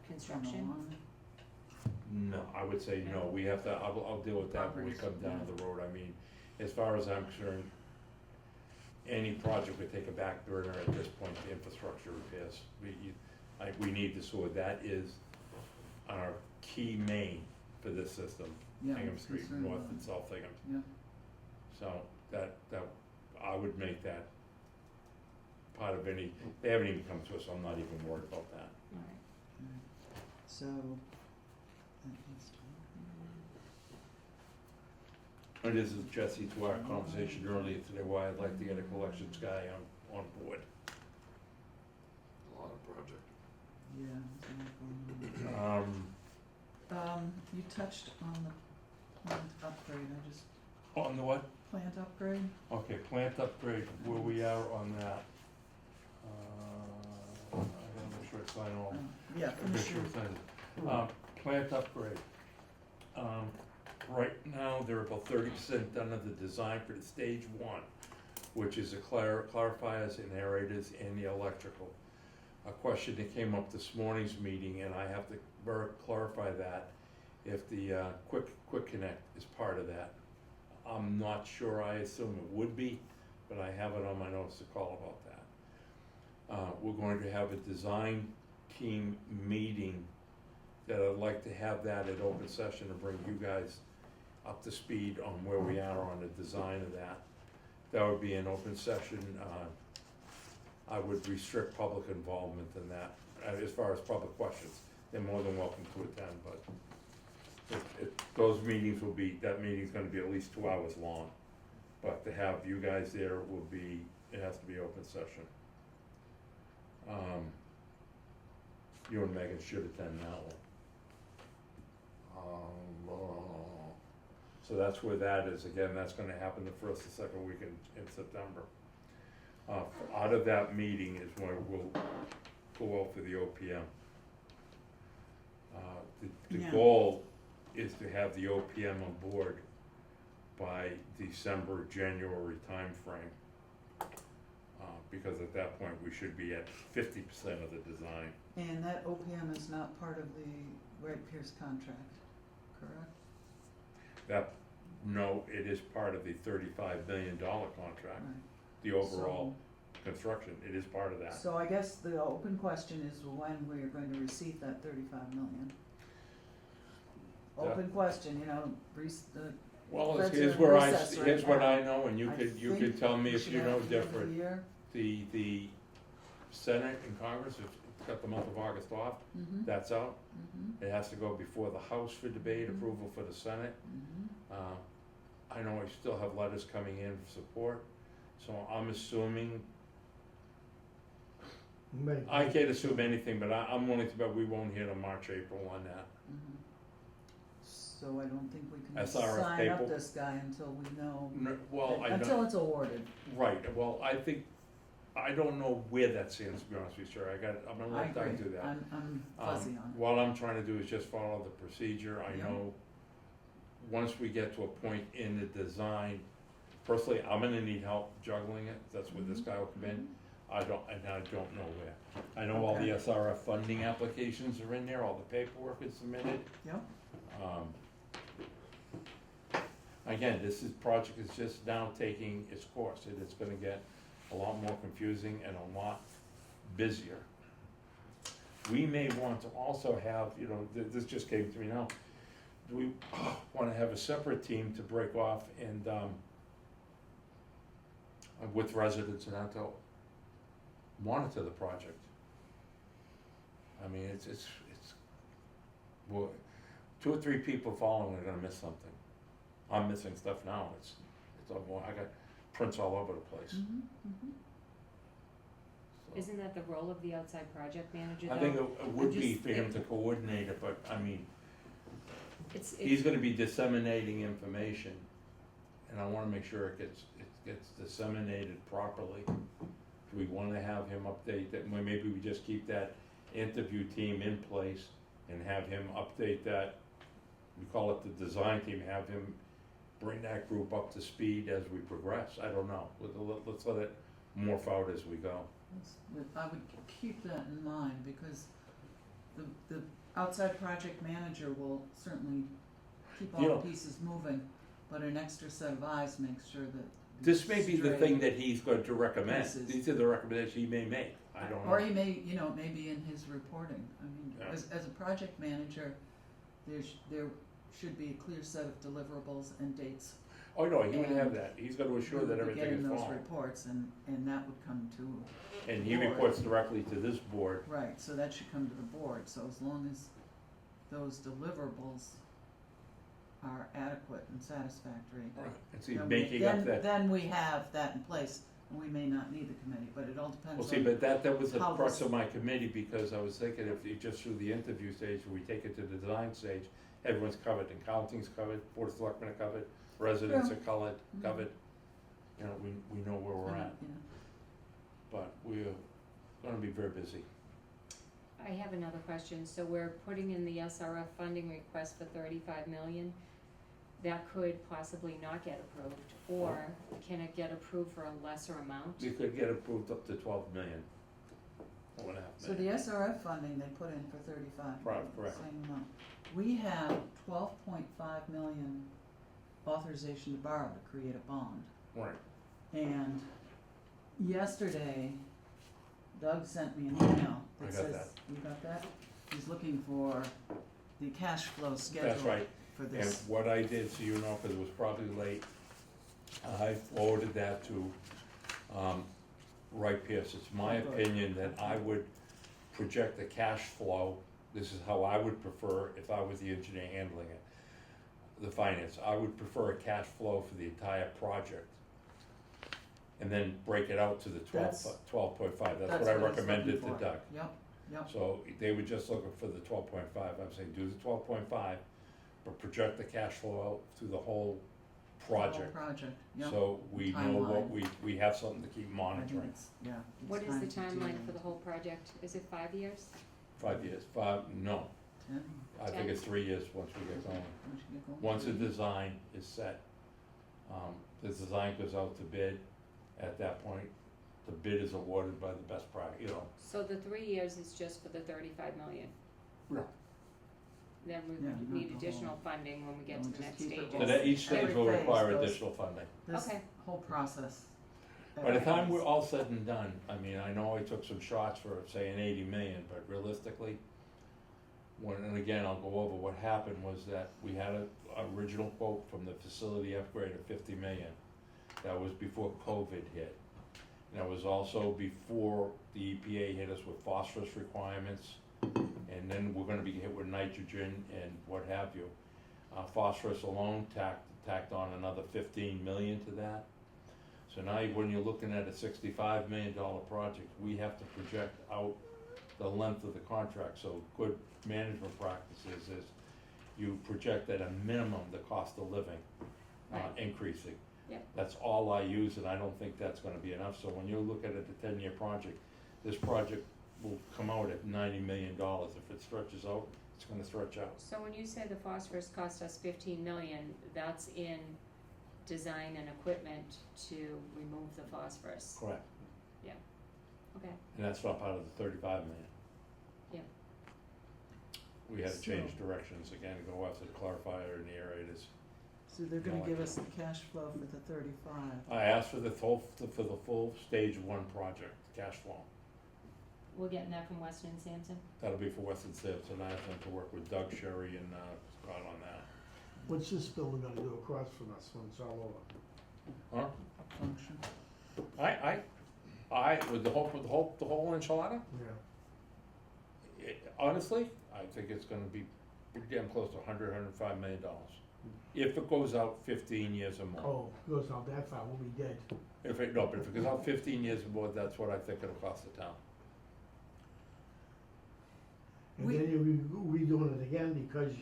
Construction? no, I would say no, we have to, I'll deal with that when we come down the road, I mean, as far as I'm concerned, any project would take a back burner at this point, the infrastructure repairs. We need the sewer, that is our key main for this system, Yeah, Hingham it's Street, concerned north about and it. south Hingham. Yeah. So that, I would make that part of any, they haven't even come to us, so I'm not even worried about that. Alright. So, that needs to And this is Jesse to our conversation earlier today, why I'd like to get a collections guy on board. A lot of project. Yeah, there's a lot going Um, on. You touched on the plant upgrade, I just, on the what? plant upgrade? Okay, plant upgrade, where we are on that. I gotta make sure it's signed all. Yeah, Make finish sure your, it's signed. Plant upgrade. Right now, they're about 30% done of the design for the stage one, which is the clarifiers and aerators and the electrical. A question that came up this morning's meeting, and I have to clarify that, if the quick connect is part of that. I'm not sure, I assume it would be, but I have it on my notes to call about that. We're going to have a design team meeting that I'd like to have that at open session to bring you guys up to speed on where we are on the design of that. That would be an open session. I would restrict public involvement in that, as far as public questions. They're more than welcome to attend, but those meetings will be, that meeting's gonna be at least 2 hours long. But to have you guys there will be, it has to be open session. You and Megan should attend that one. So that's where that is. Again, that's gonna happen the first or second week in September. Out of that meeting is when we'll go out for the OPM. The Yeah. goal is to have the OPM on board by December, January timeframe. Because at that point, we should be at 50% of the design. and that OPM is not part of the Wright Pierce contract, correct? That, no, it is part of the $35 million contract, Right. the overall construction, it is part of that. So I guess the open question is when we're going to receive that 35 million. That- Open question, you know, Well, Feds here's are in where recess right here's what now. I know, and you I could think tell me we if should you have know it at the end of the different. year. The Senate and Congress have got the month of August off, Mhm, that's out. mhm, It has to go before the House for debate, Mhm. approval for the Senate. mhm. I know I still have letters coming in for support, so I'm assuming, I can't assume anything, but I'm willing to bet we won't hear till March, April on that. Mhm. So I don't think we can SRF sign up paper. this guy until we know, Well, I until don't, it's awarded. right, well, I don't know where that stands, to be honest with you, sir, I'm gonna I let Doug agree, do that. I'm fuzzy on it. What I'm trying to do is just follow the procedure. I Yeah. know, once we get to a point in the design, personally, I'm gonna need help juggling it, that's where this guy will come in. I don't know where. I know all the Okay. SRF funding applications are in there, all the paperwork is submitted. Yep. Again, project is just now taking its course, and it's gonna get a lot more confusing and a lot busier. We may want to also have, this just came to me now, do we wanna have a separate team to break off and, with residents and that to monitor the project? I mean, well, 2 or 3 people following are gonna miss something. I'm missing stuff now, it's I got prints all over the place. Mhm, mhm. So. Isn't that the role of the outside project manager though? I think it would be just- for him to coordinate it, but I mean, It's, he's gonna be disseminating information, and I wanna make sure it gets disseminated properly. Do we wanna have him update that, maybe we just keep that interview team in place and have him update that, we call it the design team, have him bring that group up to speed as we progress, I don't know, let's let it morph out as we go. I would keep that in mind because the outside project manager will certainly keep all You the know- pieces moving, but an extra set of eyes makes sure that. This may be the straight thing that he's going to recommend, pieces. these are the recommendations he may make, I don't know. Or he may, maybe in his reporting, I mean, Yeah. as a project manager, there should be a clear set of deliverables and dates. Oh, no, he would And have that, he's gonna assure We that would be everything is getting those followed. reports and that would come to, And he board. reports directly to this board, right, so that should come to the board, so as long as those deliverables are adequate and satisfactory, Right. And see, then making up that. then we have that in place, and we may not need the committee, but it all depends Well, on. see, but that was the how crux this- of my committee, because I was thinking if you just through the interview stage, we take it to the design stage, everyone's covered, accounting's covered, board of selectmen are covered, residents Yeah. are covered, Mhm. covered. You know, we know where we're at, Yeah. but we're gonna be very busy. I have another question, so we're putting in the SRF funding request for 35 million. That could possibly not get approved, or can it get approved for a lesser amount? We could get approved up to 12 million. 1.5 So million. the SRF funding they put in for 35 Right, million, correct. same amount. We have 12.5 million authorization to borrow to create a bond. Right, And yesterday, Doug sent me an email I that got says, that. you got that? He's looking for the cash flow schedule that's right. for And this. what I did, so you know, because it was probably late, I forwarded that to, Wright Pierce. It's my Oh, good. opinion that I would project the cash flow, this is how I would prefer if I was the engineer handling it, the finance. I would prefer a cash flow for the entire project. And then break it out to the 12.5, that's what I what he's recommended to looking for. Doug. Yep, So they were just looking for the 12.5, I'm saying do the 12.5, but project the cash flow out through the whole the whole project. project, yep. So we know what Timeline. we have something to keep I think monitoring. it's, yeah. it's What is the time to timeline do for the whole project? Is it 5 years? 5 years, no, 10, I think it's 3 years once we get going. once you get going. Once the design is set, the design goes out to bid, at that point, the bid is awarded by the best price, you know. So the 3 years is just for the 35 million? Yeah. Then we Yeah, would not need the additional whole- funding when we get We'll to the just next keep it stages. So that each stage Every will phase require goes- additional funding. This Okay. whole process. By the every time phase. we're all said and done, I mean, I know I took some shots for saying 80 million, but realistically, and again, I'll go over, what happened was that we had a original quote from the facility upgrade of 50 million. That was before COVID hit. And that was also before the EPA hit us with phosphorus requirements, and then we're gonna be hit with nitrogen and what have you. Phosphorus alone tacked on another 15 million to that. So now when you're looking at a $65 million project, we have to project out the length of the contract. So good management practices is you project at a minimum the cost of living Right. increasing. Yeah. That's all I use, and I don't think that's gonna be enough. So when you look at it, a 10-year project, this project will come out at $90 million. If it stretches out, it's gonna stretch out. So when you say the phosphorus cost us 15 million, that's in design and equipment to remove the phosphorus? Correct. Okay, And that's not part of the 35 million. Yeah. We had to change So- directions again, go after the clarifier and the aerators. So they're gonna No, I give can't. us the cash flow for the 35. I asked for the full stage 1 project, cash flow. we're getting that from Weston and Sampson? That'll be for Western Sampson. I have them to work with Doug, Sherry, and Scott on that. What's this building gonna do across from us when it's all over? Huh? Function. With the whole enchilada, Yeah. honestly, I think it's gonna be pretty damn close to $105 million. If it goes out 15 years or more. Oh, goes out that far, we'll be dead. But if it goes out 15 years or more, that's what I think it'll cost the town. And We- then you're redoing it again because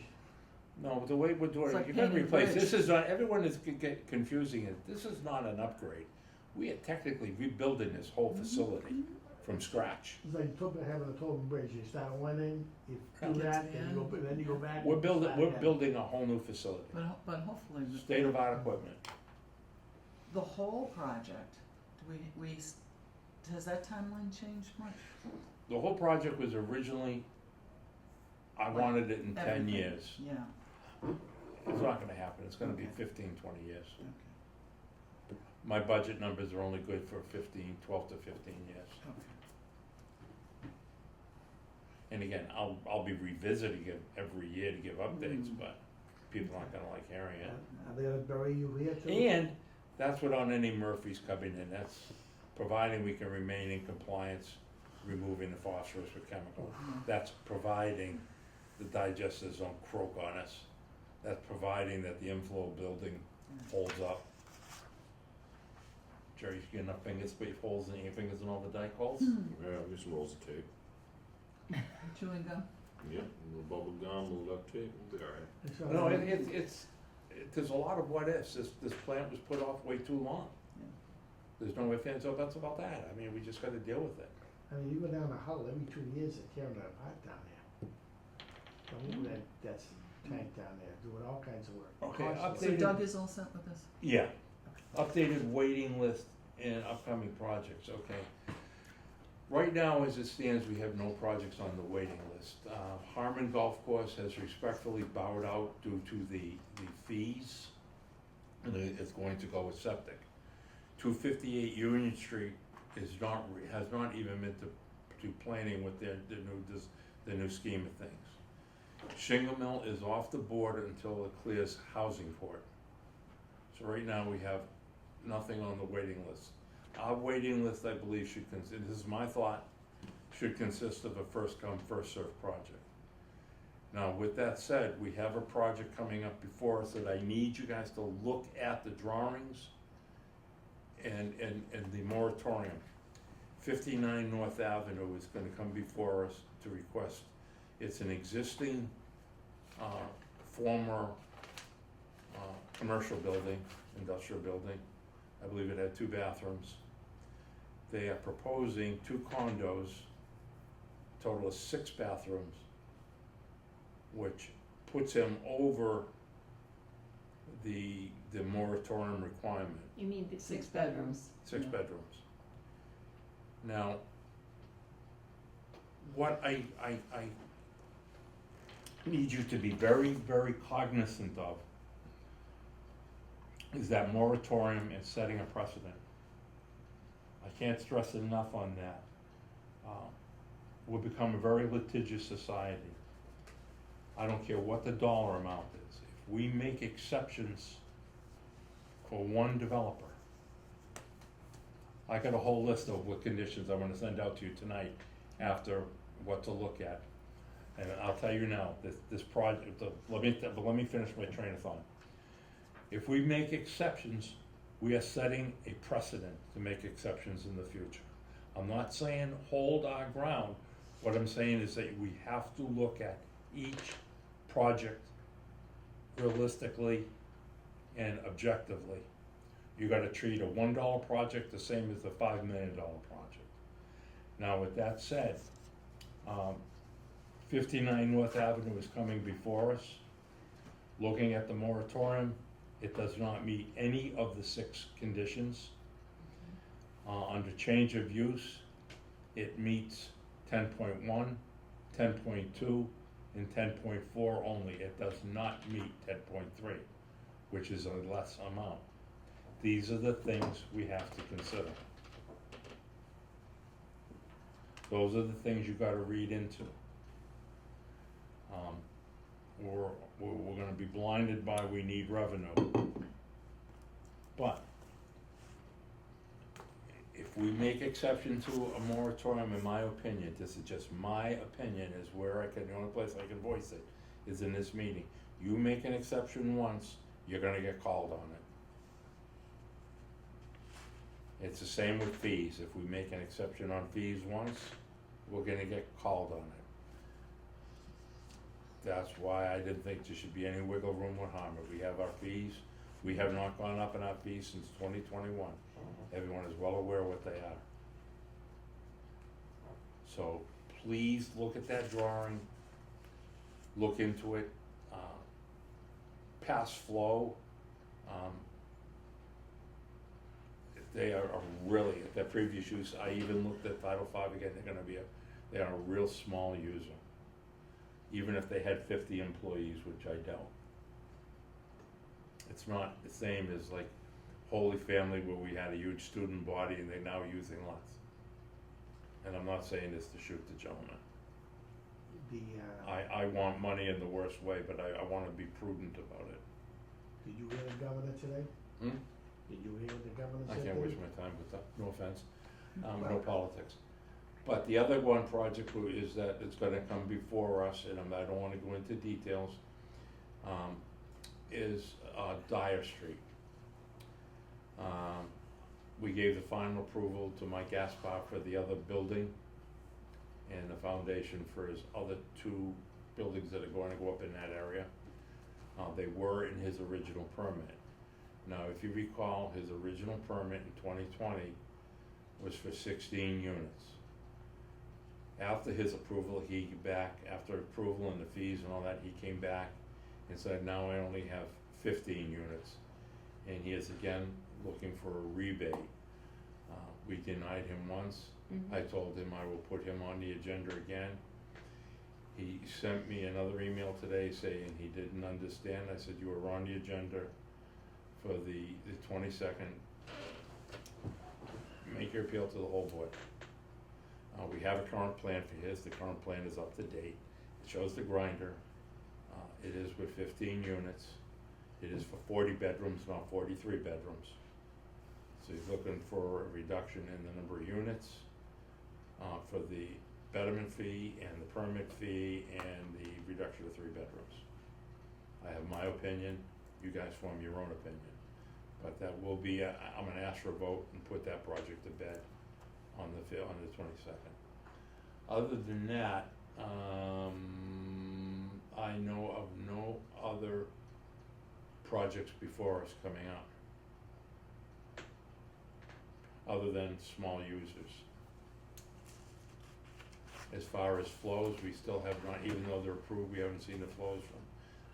No, but the way we're doing It's it, like you gotta painting a replace, bridge. this is not, everyone is confusing it, this is not an upgrade. We are technically rebuilding this whole facility from scratch. it's like having a Tobin Bridge. You start at one end, you Yeah. do Get that, to the then you go back. We're and building, start we're again. building a whole new facility, But hopefully, state-of-art equipment. the whole project, has that timeline changed much? The whole project was originally, I Like wanted it in 10 everything. years. Yeah, It's not gonna happen, it's gonna be Okay. 15, 20 years. okay, My budget numbers are only good for 12 to 15 years. okay. And again, I'll be revisiting it every year to give updates, Mm. but people aren't gonna like hearing it. Are they gonna bury you here too? And that's without any Murphys coming in, that's providing we can remain in compliance, removing the phosphorus with chemical. Mhm. That's providing the digesters don't croak on us. That's providing that the inflow building holds up. Jerry, you get enough fingers, space holes in your fingers and all the dike holes? Yeah, just rolls of tape. Chewing gum? Yeah, a little bubble gum, a little duct tape, we'll be alright. And so, No, there's a lot of what ifs. This plant was put off way too long. Yeah. There's no ifs, ands, or buts about that. I mean, we just gotta deal with it. I mean, you go down the Hull, every 2 years they're tearing it apart down there. That's tank down there, doing all kinds of work. Okay, Constantly. So Doug is all set with this? Yeah, updated waiting list and upcoming projects, okay. Right now, as it stands, we have no projects on the waiting list. Harmon Golf Course has respectfully bowed out due to the fees, and it's going to go with septic. 258 Union Street has not even been to planning with the new scheme of things. Shingle Mill is off the board until it clears housing court. So right now, we have nothing on the waiting list. Our waiting list, I believe, this is my thought, should consist of a first come, first served project. Now, with that said, we have a project coming up before us that I need you guys to look at the drawings and the moratorium. 59 North Avenue is gonna come before us to request, it's an existing, former, commercial building, industrial building. I believe it had 2 bathrooms. They are proposing 2 condos, total of 6 bathrooms, which puts them over the moratorium requirement, You mean the 6 bedrooms? 6 Yeah. bedrooms. Now, what I need you to be very, very cognizant of is that moratorium is setting a precedent. I can't stress enough on that. We'll become a very litigious society. I don't care what the dollar amount is. If we make exceptions for one developer, I got a whole list of what conditions I'm gonna send out to you tonight after what to look at. And I'll tell you now, this project, let me finish my train of thought. If we make exceptions, we are setting a precedent to make exceptions in the future. I'm not saying hold our ground. What I'm saying is that we have to look at each project realistically and objectively. You gotta treat a $1 project the same as a $5 million project. Now, with that said, 59 North Avenue is coming before us. Looking at the moratorium, it does not meet any of the 6 conditions. Under change of use, it meets 10.1, 10.2, and 10.4 only. It does not meet 10.3, which is a less amount. These are the things we have to consider. Those are the things you gotta read into. We're gonna be blinded by we need revenue. But if we make exception to a moratorium, in my opinion, this is just my opinion, is where the only place I can voice it is in this meeting. You make an exception once, you're gonna get called on it. It's the same with fees. If we make an exception on fees once, we're gonna get called on it. That's why I didn't think there should be any wiggle room with Harmon. We have our fees. We have not gone up in our fees since 2021. Everyone is well aware what they are. So please look at that drawing, look into it. Pass flow, they are really, at that previous use, I even looked at Title V again, they are a real small user. Even if they had 50 employees, which I don't. It's not the same as like Holy Family where we had a huge student body and they're now using less. And I'm not saying this to shoot the gentleman. I want money in the worst way, but I wanna be prudent about it. Did you hear the governor today? Did you hear what the governor I said? can't today? waste my time with that, no offense, no politics. But the other one project is that it's gonna come before us, and I don't wanna go into details. is Dyer Street. We gave the final approval to Mike Gaspar for the other building and the foundation for his other two buildings that are going to go up in that area. They were in his original permit. Now, if you recall, his original permit in 2020 was for 16 units. After his approval, after approval and the fees and all that, he came back and said, now I only have 15 units. And he is again looking for a rebate. We denied him once. Mhm. I told him I will put him on the agenda again. He sent me another email today saying he didn't understand. I said, you were on the agenda for the 22nd. Make your appeal to the whole board. We have a current plan for his. The current plan is up to date. It shows the grinder. It is with 15 units. It is for 40 bedrooms, not 43 bedrooms. So he's looking for a reduction in the number of units, for the betterment fee and the permit fee and the reduction of 3 bedrooms. I have my opinion. You guys form your own opinion. But that will be, I'm gonna ask for a vote and put that project to bed on the 22nd. Other than that, I know of no other projects before us coming up, other than small users. As far as flows, we still have not, even though they're approved, we haven't seen the flows from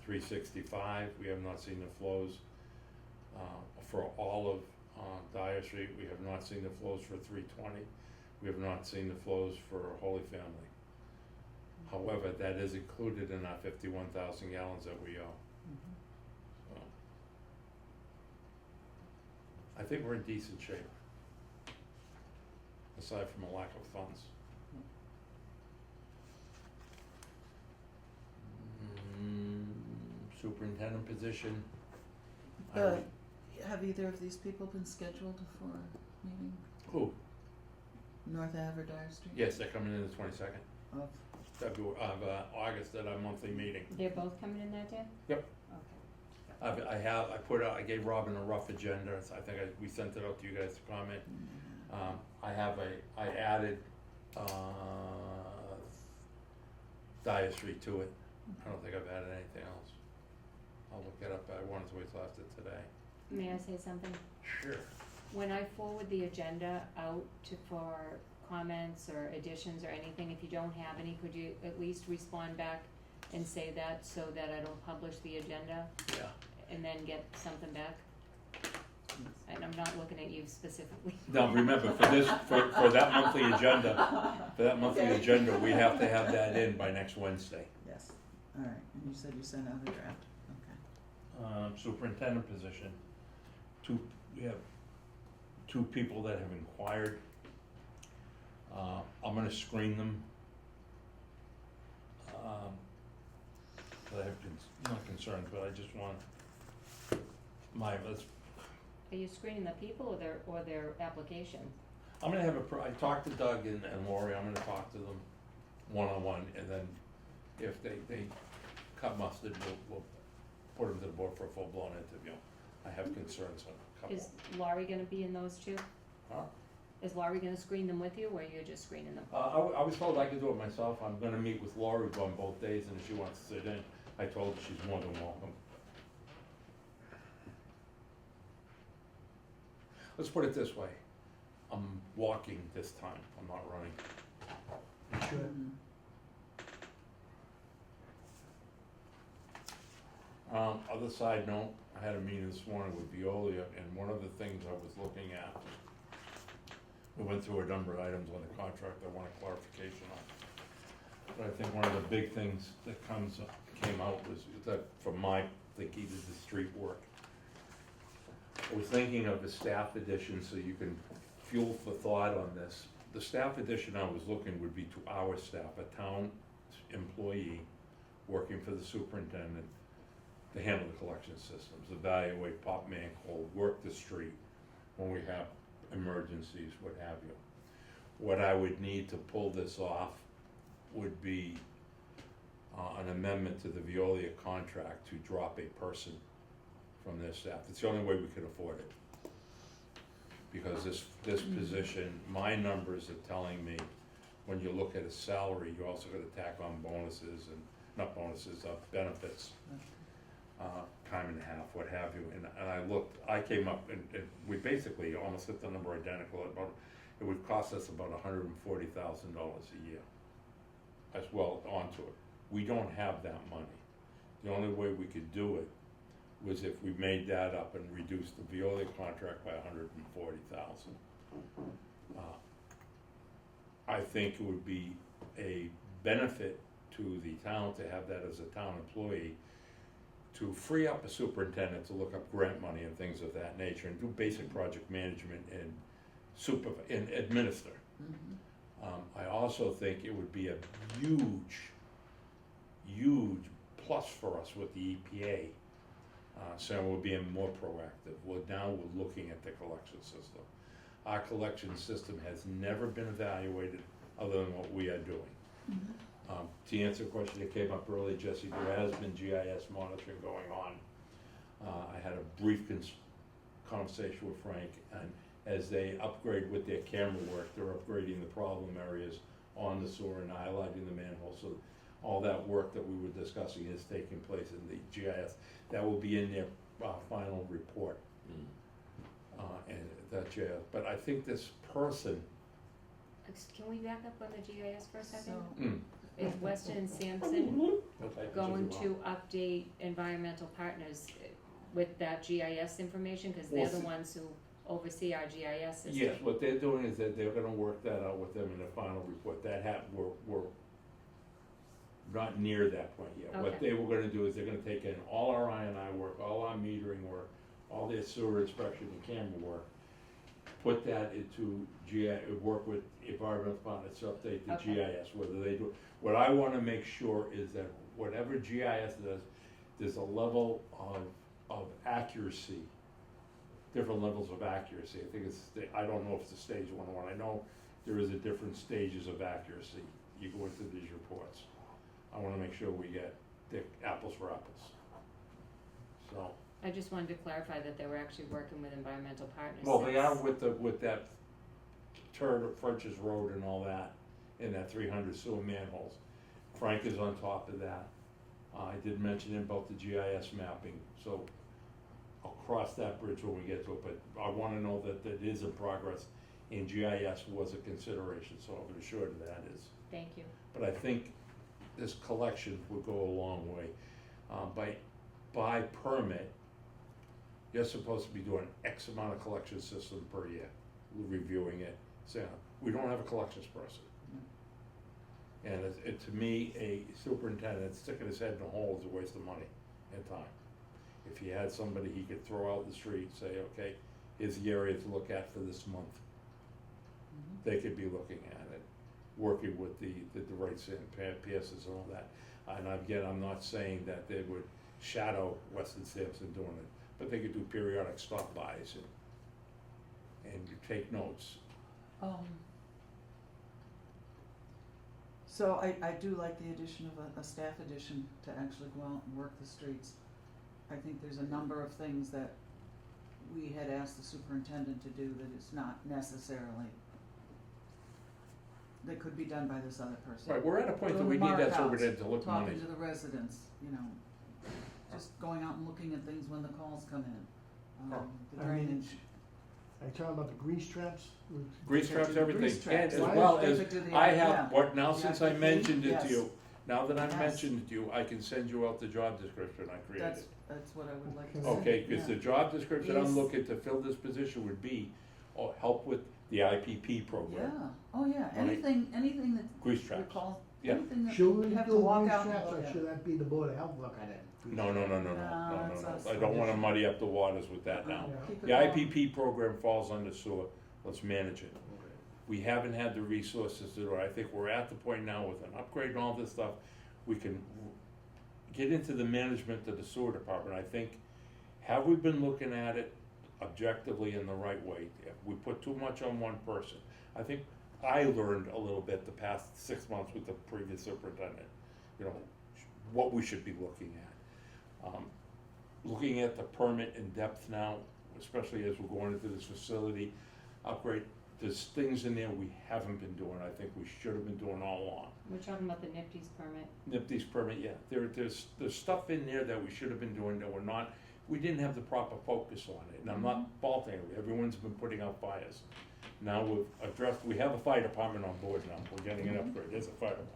365, we have not seen the flows for all of Dyer Street, we have not seen the flows for 320, we have not seen the flows for Holy Family. However, that is included in our 51,000 gallons that we owe. So, I think we're in decent shape, aside from a lack of funds. Superintendent position. I But re- have either of these people been scheduled for a meeting? Who? North Ave or Dyer Street? Yes, they're coming in the 22nd Of, August at our monthly meeting. They're both coming in that day? Yep. Okay. I gave Robin a rough agenda, so I think we sent it out to you guys to comment. I added, Dyer Street to it. I don't think I've added anything else. I'll look it up, I wanted to wait till after today. May I say something? Sure. When I forward the agenda out for comments or additions or anything, if you don't have any, could you at least respond back and say that so that I don't publish the agenda Yeah. and then get something back? And I'm not looking at you specifically. Now, remember, for that monthly agenda, we have to have that in by next Wednesday. yes, alright, and you said you sent out a draft, okay. Superintendent position, we have 2 people that have inquired. I'm gonna screen them. I have not concerns, but I just want let's. Are you screening the people or their application? I'm gonna have I talked to Doug and Lori, I'm gonna talk to them one-on-one, and then if they cut mustard, we'll put them to the board for a full-blown interview. I have concerns on a couple. Is Laurie gonna be in those too? Huh? Is Laurie gonna screen them with you, or you're just screening them? I was told I could do it myself. I'm gonna meet with Lori on both days, and if she wants to sit in, I told her she's more than welcome. Let's put it this way, I'm walking this time, I'm not running. You should. Mhm. Other side note, I had a meeting this morning with Veolia, and one of the things I was looking at, we went through a number of items on the contract I want a clarification on. But I think one of the big things that came out was that, from my thinking, is the street work. I was thinking of a staff addition, so you can fuel for thought on this. The staff addition I was looking would be to our staff, a town employee working for the superintendent to handle the collection systems, evaluate pop manhole, work the street when we have emergencies, what have you. What I would need to pull this off would be an amendment to the Veolia contract to drop a person from their staff. It's the only way we could afford it. Because this position, my numbers are telling me, when you look at a salary, you're also gonna tack on bonuses and, not bonuses, benefits, time and a half, what have you, and I looked, I came up, and we basically almost hit the number identical, about, it would cost us about $140,000 a year as well onto it. We don't have that money. The only way we could do it was if we made that up and reduced the Veolia contract by $140,000. I think it would be a benefit to the town to have that as a town employee, to free up a superintendent to look up grant money and things of that nature and do basic project management and and administer. I also think it would be a huge plus for us with the EPA. So we're being more proactive. Now we're looking at the collection system. Our collection system has never been evaluated other than what we are doing. To answer a question that came up earlier, Jesse, there has been GIS monitoring going on. I had a brief conversation with Frank, and as they upgrade with their camera work, they're upgrading the problem areas on the sewer and highlighting the manhole. So all that work that we were discussing is taking place in the GIS. That will be in their final report. And that GIS. But I think this person. Can we back up on the GIS for a second? So, Is Weston and Sampson Okay, going so to update environmental partners with that GIS information? Cause they're Well, the ones who oversee our GIS system. yes, what they're doing is that they're gonna work that out with them in the final report. We're not near that point yet. What Okay. they were gonna do is they're gonna take in all our I&I work, all our metering work, all their sewer inspection and camera work, put that into work with environmental partners to update the Okay. GIS, whether they do. What I wanna make sure is that whatever GIS does, there's a level of accuracy, different levels of accuracy. I think I don't know if it's a stage 101. I know there is a different stages of accuracy. You go into these reports. I wanna make sure we get the apples for apples. So, I just wanted to clarify that they were actually working with environmental partners. well, they are since- with that turn of French's Road and all that, and that 300 sewer manholes. Frank is on top of that. I did mention about the GIS mapping, so I'll cross that bridge when we get to it, but I wanna know that it is in progress, and GIS was a consideration, so I'm assured of that is. Thank you. But I think this collection would go a long way. By permit, you're supposed to be doing X amount of collection system per year, reviewing it, saying, we don't have a collections person. And to me, a superintendent sticking his head in a hole is a waste of money and time. If he had somebody he could throw out in the street, say, okay, here's the area to look at for this month. They could be looking at it, working with the rights and PSs and all that. And again, I'm not saying that they would shadow Weston Sampson doing it, but they could do periodic stop-bys and take notes. So I do like the addition of a staff addition to actually go out and work the streets. I think there's a number of things that we had asked the superintendent to do that it's not necessarily, that could be done by this other person. Right, we're at a point that Doing we the need that markouts, superintendent to look money. Talking to the residents, you know, just going out and looking at things when the calls come in. The I mean, drainage. Are you talking about the grease traps? Grease They traps, could do everything, grease traps. and as Why well They as, could do the I yeah. have, what, now The since I IPP, mentioned it to yes. you, now that I've Yes. mentioned it to you, I can send you out the job description I created. That's what I would like to see. Okay, cause the yeah. job description I'm Yes. looking to fill this position would be, help with the IPP Yeah, program, oh yeah, Right. anything that grease we traps. call, Yeah. anything that Should we we do have to walk grease out and traps, look or at. should that be the Board of Health looking at it? No, it's us. I don't wanna muddy up the waters with that now. Yeah. Keep it The going. IPP program falls under sewer, let's manage it. We haven't had the resources to do it. I think we're at the point now with an upgrade and all this stuff, we can get into the management of the sewer department. I think, have we been looking at it objectively in the right way? If we put too much on one person, I think I learned a little bit the past 6 months with the previous superintendent, you know, what we should be looking at. looking at the permit in depth now, especially as we're going into this facility upgrade, there's things in there we haven't been doing, I think we should have been doing all along. We're talking about the NIPD's permit. NIPD's permit, yeah, there's stuff in there that we should have been doing that we're not, we didn't have the proper focus on it, and I'm not faulting it, everyone's been putting out fires. Now we've addressed, we have a fire department on board now, we're getting an upgrade, there's a fire department.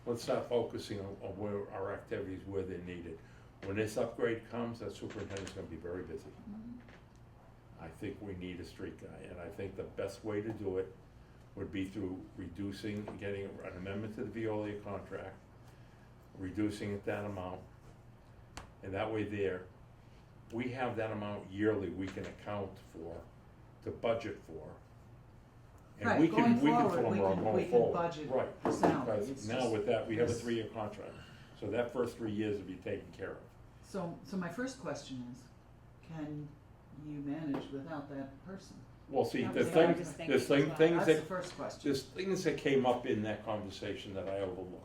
Let's start focusing on where our activities, where they're needed. When this upgrade comes, that superintendent's gonna be very busy. I think we need a street guy, and I think the best way to do it would be through reducing, getting an amendment to the Veolia contract, reducing it that amount, and that way there, we have that amount yearly we can account for, to budget for. And Right, we going can forward, control we more can- going we can forward. budget Right, the salary. because It's now just- with that, we have a this- 3-year contract, so that first 3 years will be taken care of. So my first question is, can you manage without that person? Well, see, That the was what I thing, was thinking there's as thing, well. things That's that, the first question. there's things that came up in that conversation that I overlooked.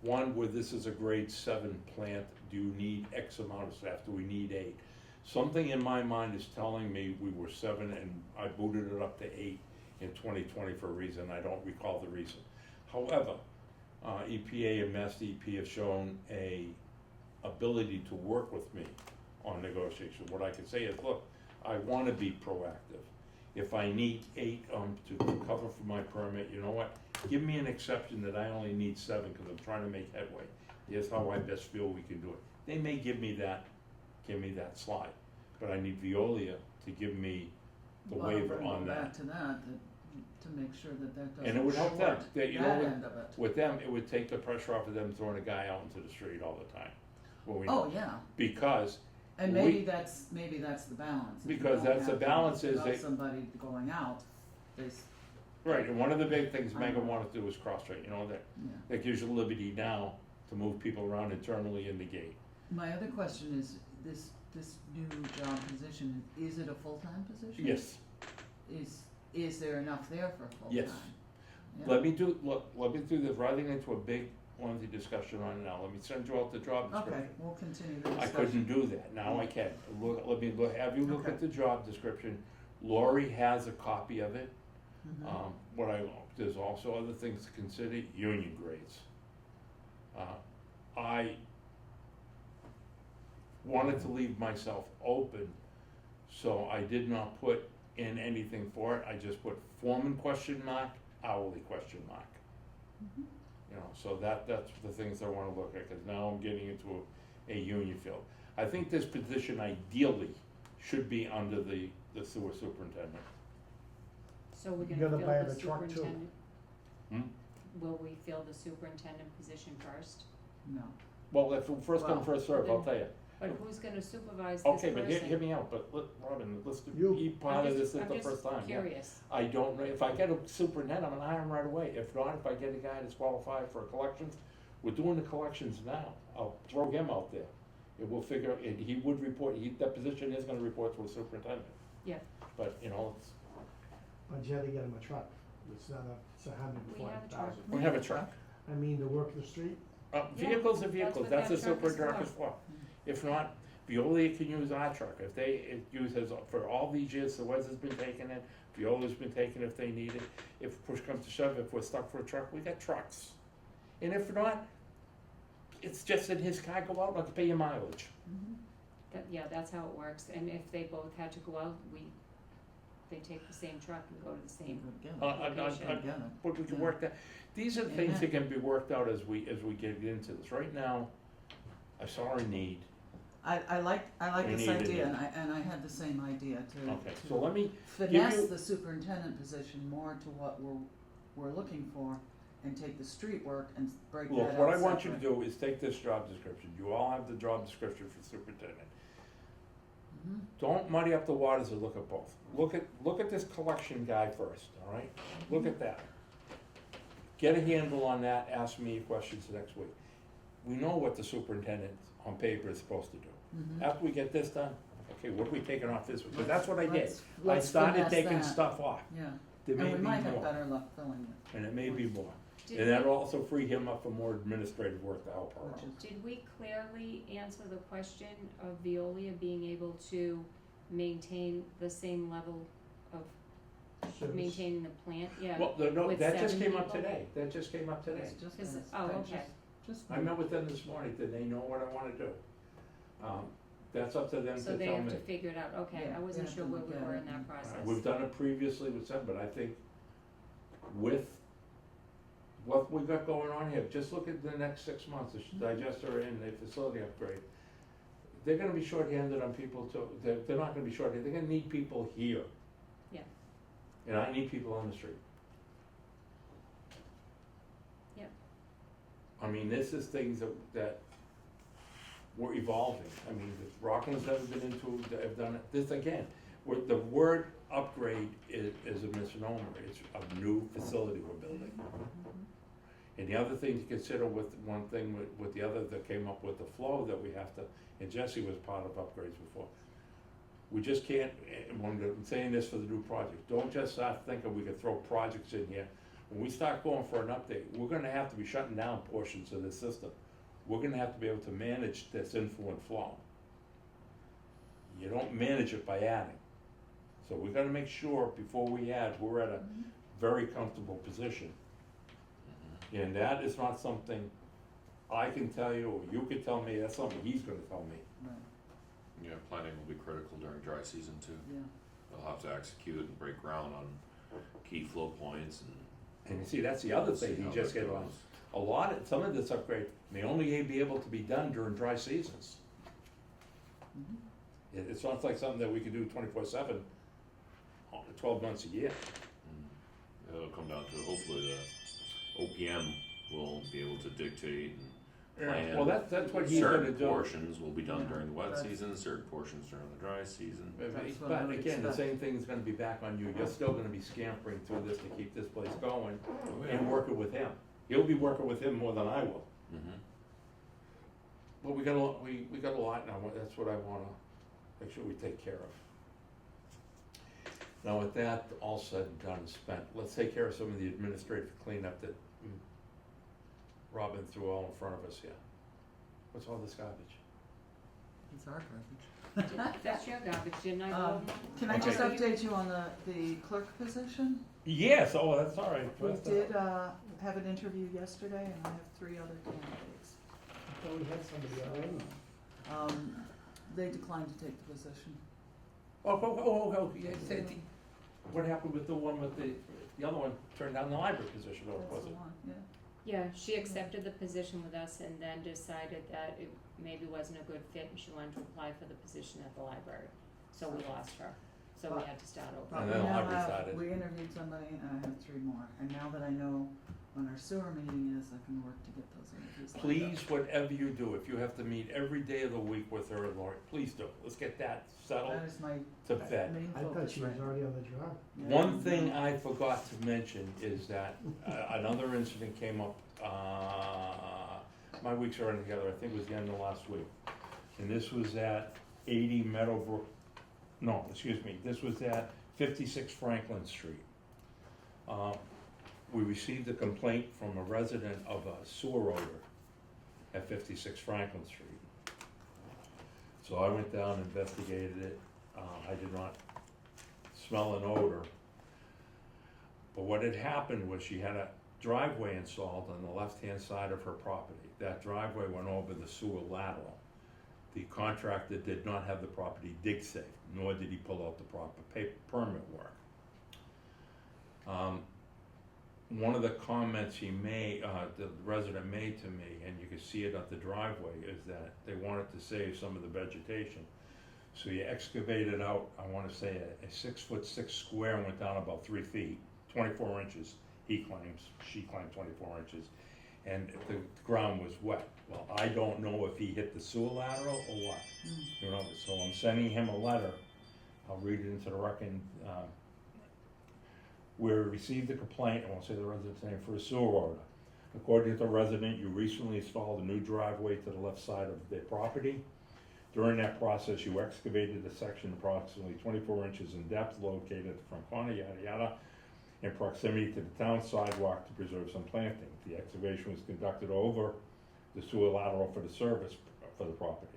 One, where this is a grade 7 plant, do you need X amount of staff, do we need 8? Something in my mind is telling me we were 7 and I booted it up to 8 in 2020 for a reason, I don't recall the reason. However, EPA and Mass DEP have shown a ability to work with me on negotiations. What I can say is, look, I wanna be proactive. If I need 8 to cover for my permit, you know what? Give me an exception that I only need 7 because I'm trying to make headway. Here's how I best feel we can do it. They may give me that slide, but I need Veolia to give me the Well, waiver we'll on go that. back to that, to make sure that doesn't And it would help them, short that, you know, that with- end of it. with them, it would take the pressure off of them throwing a guy out into the street all the time. When we- Oh, yeah, Because, and We- maybe that's the balance. If you Because don't that's the have to- balance is without that- somebody going out, there's, right, and one of the big things Megan wanted to do was cross-train, you know, that yeah. gives you liberty now to move people around internally in the gate. My other question is, this new job position, is it a full-time position? Yes, Is there enough there for full-time? Yes. Yeah. let me do this, rather than into a big lengthy discussion on it now, let me send you out the job Okay, description. we'll continue the I discussion. couldn't do that, now I can. Have you look Okay. at the job description. Lori has a copy of it. Mhm. There's also other things to consider, union grades. I wanted to leave myself open, so I did not put in anything for it, I just put foreman question mark, hourly question mark. Mhm. You know, so that's the things I wanna look at, cause now I'm getting into a union field. I think this position ideally should be under the sewer superintendent. So we're You gonna gotta fill buy the the truck too. superintendent? Hmm? Will we fill the superintendent position first? No. Well, if first come, Well, first served, I'll then- tell you. But who's gonna supervise this Okay, person? but hear me out, but Robin, let's You. be part of this at the first time, I'm yeah. just curious. I don't know, if I get a superintendent, I'm gonna hire him right away, if not, if I get a guy that's qualified for collections, we're doing the collections now, I'll throw him out there. And we'll figure, and he would report, that position is gonna report to a superintendent. Yeah. But, you know, it's, But you had to get him a truck, it's not it's $140,000. We have a truck. we have a truck. I mean, to work the street, Yeah, Vehicles are that's vehicles, what that's a that truck is super truck is for. If not, Veolia can use our truck, if it uses, for all these years, the weather's been taking it, Veolia's been taking if they need it. If push comes to shove, if we're stuck for a truck, we got trucks. And if not, it's just in his car, go out, let's pay your mileage. Mhm. Yeah, that's how it works, and if they both had to go out, they take the same truck and go to the same. Together. Together. But we can Yeah. work that, these are things that Amen. can be worked out as we get into this. Right now, I saw a need. I like We this need it. idea, and I had the same idea to. Okay, to so let me, finesse you- the superintendent position more to what we're looking for, and take the street work and break that out look, what I want you to separate. do is take this job description. You all have the job description for superintendent. Mhm. Don't muddy up the waters and look at both. Look at this collection guy first, all right? Look at that. Get a handle on that, ask me questions next week. We know what the superintendent on paper is supposed to do. Mhm. After we get this done, okay, what are we taking off this week? Because that's what I did. I Let's started finesse taking that. stuff off. Yeah, There and may we be might have more, better luck filling it. and it may be more. Did And that'll we, also free him up for more administrative work to help her Which out. is, did we clearly answer the question of Veolia being able to maintain the same level of Service. maintaining the plant? Yeah. Well, no, with that just 7 came up people? today, that just came up today. it's just, Is it- it's oh, been okay. just I met with them this morning, did they know what I wanna do? That's up to them to So they tell have me. to figure it out, okay, Yeah, I they wasn't have sure to where look we at were it in that and- process. We've done it previously with them, but I think with what we got going on here, just look at the next 6 months, the digester and the facility upgrade. They're gonna be shorthanded on people too, they're not gonna be shorthanded, they're gonna need people here. Yeah. And I need people on the street. Yep. I mean, this is things that we're evolving. I mean, the Rockland's never been into, have done it, this again, where the word upgrade is a misnomer, it's a new facility we're building. And the other thing to consider with, one thing with the other that came up with the flow that we have to, and Jesse was part of upgrades before. We just can't, and I'm saying this for the new project, don't just start thinking we could throw projects in here. When we start going for an update, we're gonna have to be shutting down portions of the system. We're gonna have to be able to manage this inflow and flow. You don't manage it by adding. So we gotta make sure before we add, we're at a very comfortable position. And that is not something I can tell you, or you can tell me, that's something he's gonna tell me. right, Yeah, planning will be critical during dry season too. yeah. They'll have to execute and break ground on key flow points and. And you see, that's the other see thing, how he just that get on. goes. A lot of, some of this upgrade may only be able to be done during dry seasons. Mhm. It's not like something that we could do 24/7, 12 months a year. It'll come down to hopefully the OPM will be able to dictate and plan. Well, that's what he's gonna Certain do. portions will be done Yeah, during the wet that's- season, certain portions during the dry season. That's what I But would again, the expect. same thing's gonna be back on you, you're still gonna be scampering through this to keep this place going Oh, and working with him. You'll be working with him more than I will. Mm-hmm. But we got a lot, we got a lot now, that's what I wanna make sure we take care of. Now with that all said and done and spent, let's take care of some of the administrative cleanup that Robin threw all in front of us here. What's all this garbage? It's our garbage. That's your garbage, didn't I Um, vote? Can I Okay. just update you on the clerk position? Yes, oh, that's all right. We did, have an interview yesterday, and I have 3 other candidates. I thought we had somebody already. They declined to take the position. Yeah, what happened with the one with the other one turned down the library position, or That's was the it? one, yeah. Yeah, she accepted the position with us and then decided that it maybe wasn't a good fit and she wanted to apply for the position at the library. So we lost her, so we had to start over. But And we then the now library have, started. we interviewed somebody, and I have 3 more. And now that I know when our sewer meeting is, I can work to get those interviews lined up. Please, whatever you do, if you have to meet every day of the week with her and Lori, please do. Let's get that settled That is my to bed. main I thought focus she right was now. already on the job. Yeah. One thing I forgot to mention is that another incident came up, my weeks are running together, I think it was the end of last week. And this was at 80 Meadowbrook, no, excuse me, this was at 56 Franklin Street. We received a complaint from a resident of a sewer odor at 56 Franklin Street. So I went down and investigated it. I did not smell an odor. But what had happened was she had a driveway installed on the left-hand side of her property. That driveway went over the sewer lateral. The contractor did not have the property dig safe, nor did he pull out the proper permit work. One of the comments he made, the resident made to me, and you can see it at the driveway, is that they wanted to save some of the vegetation. So you excavated out, I wanna say a 6'6" square and went down about 3 feet, 24 inches, he claims, she claimed 24 inches. And the ground was wet. Well, I don't know if he hit the sewer lateral or what, you know, so I'm sending him a letter, I'll read it into the record. We received a complaint, I won't say the resident's name, for a sewer odor. According to the resident, you recently installed a new driveway to the left side of their property. During that process, you excavated a section approximately 24 inches in depth located at the front corner, yada yada. in proximity to the town sidewalk to preserve some planting. The excavation was conducted over the sewer lateral for the service for the property.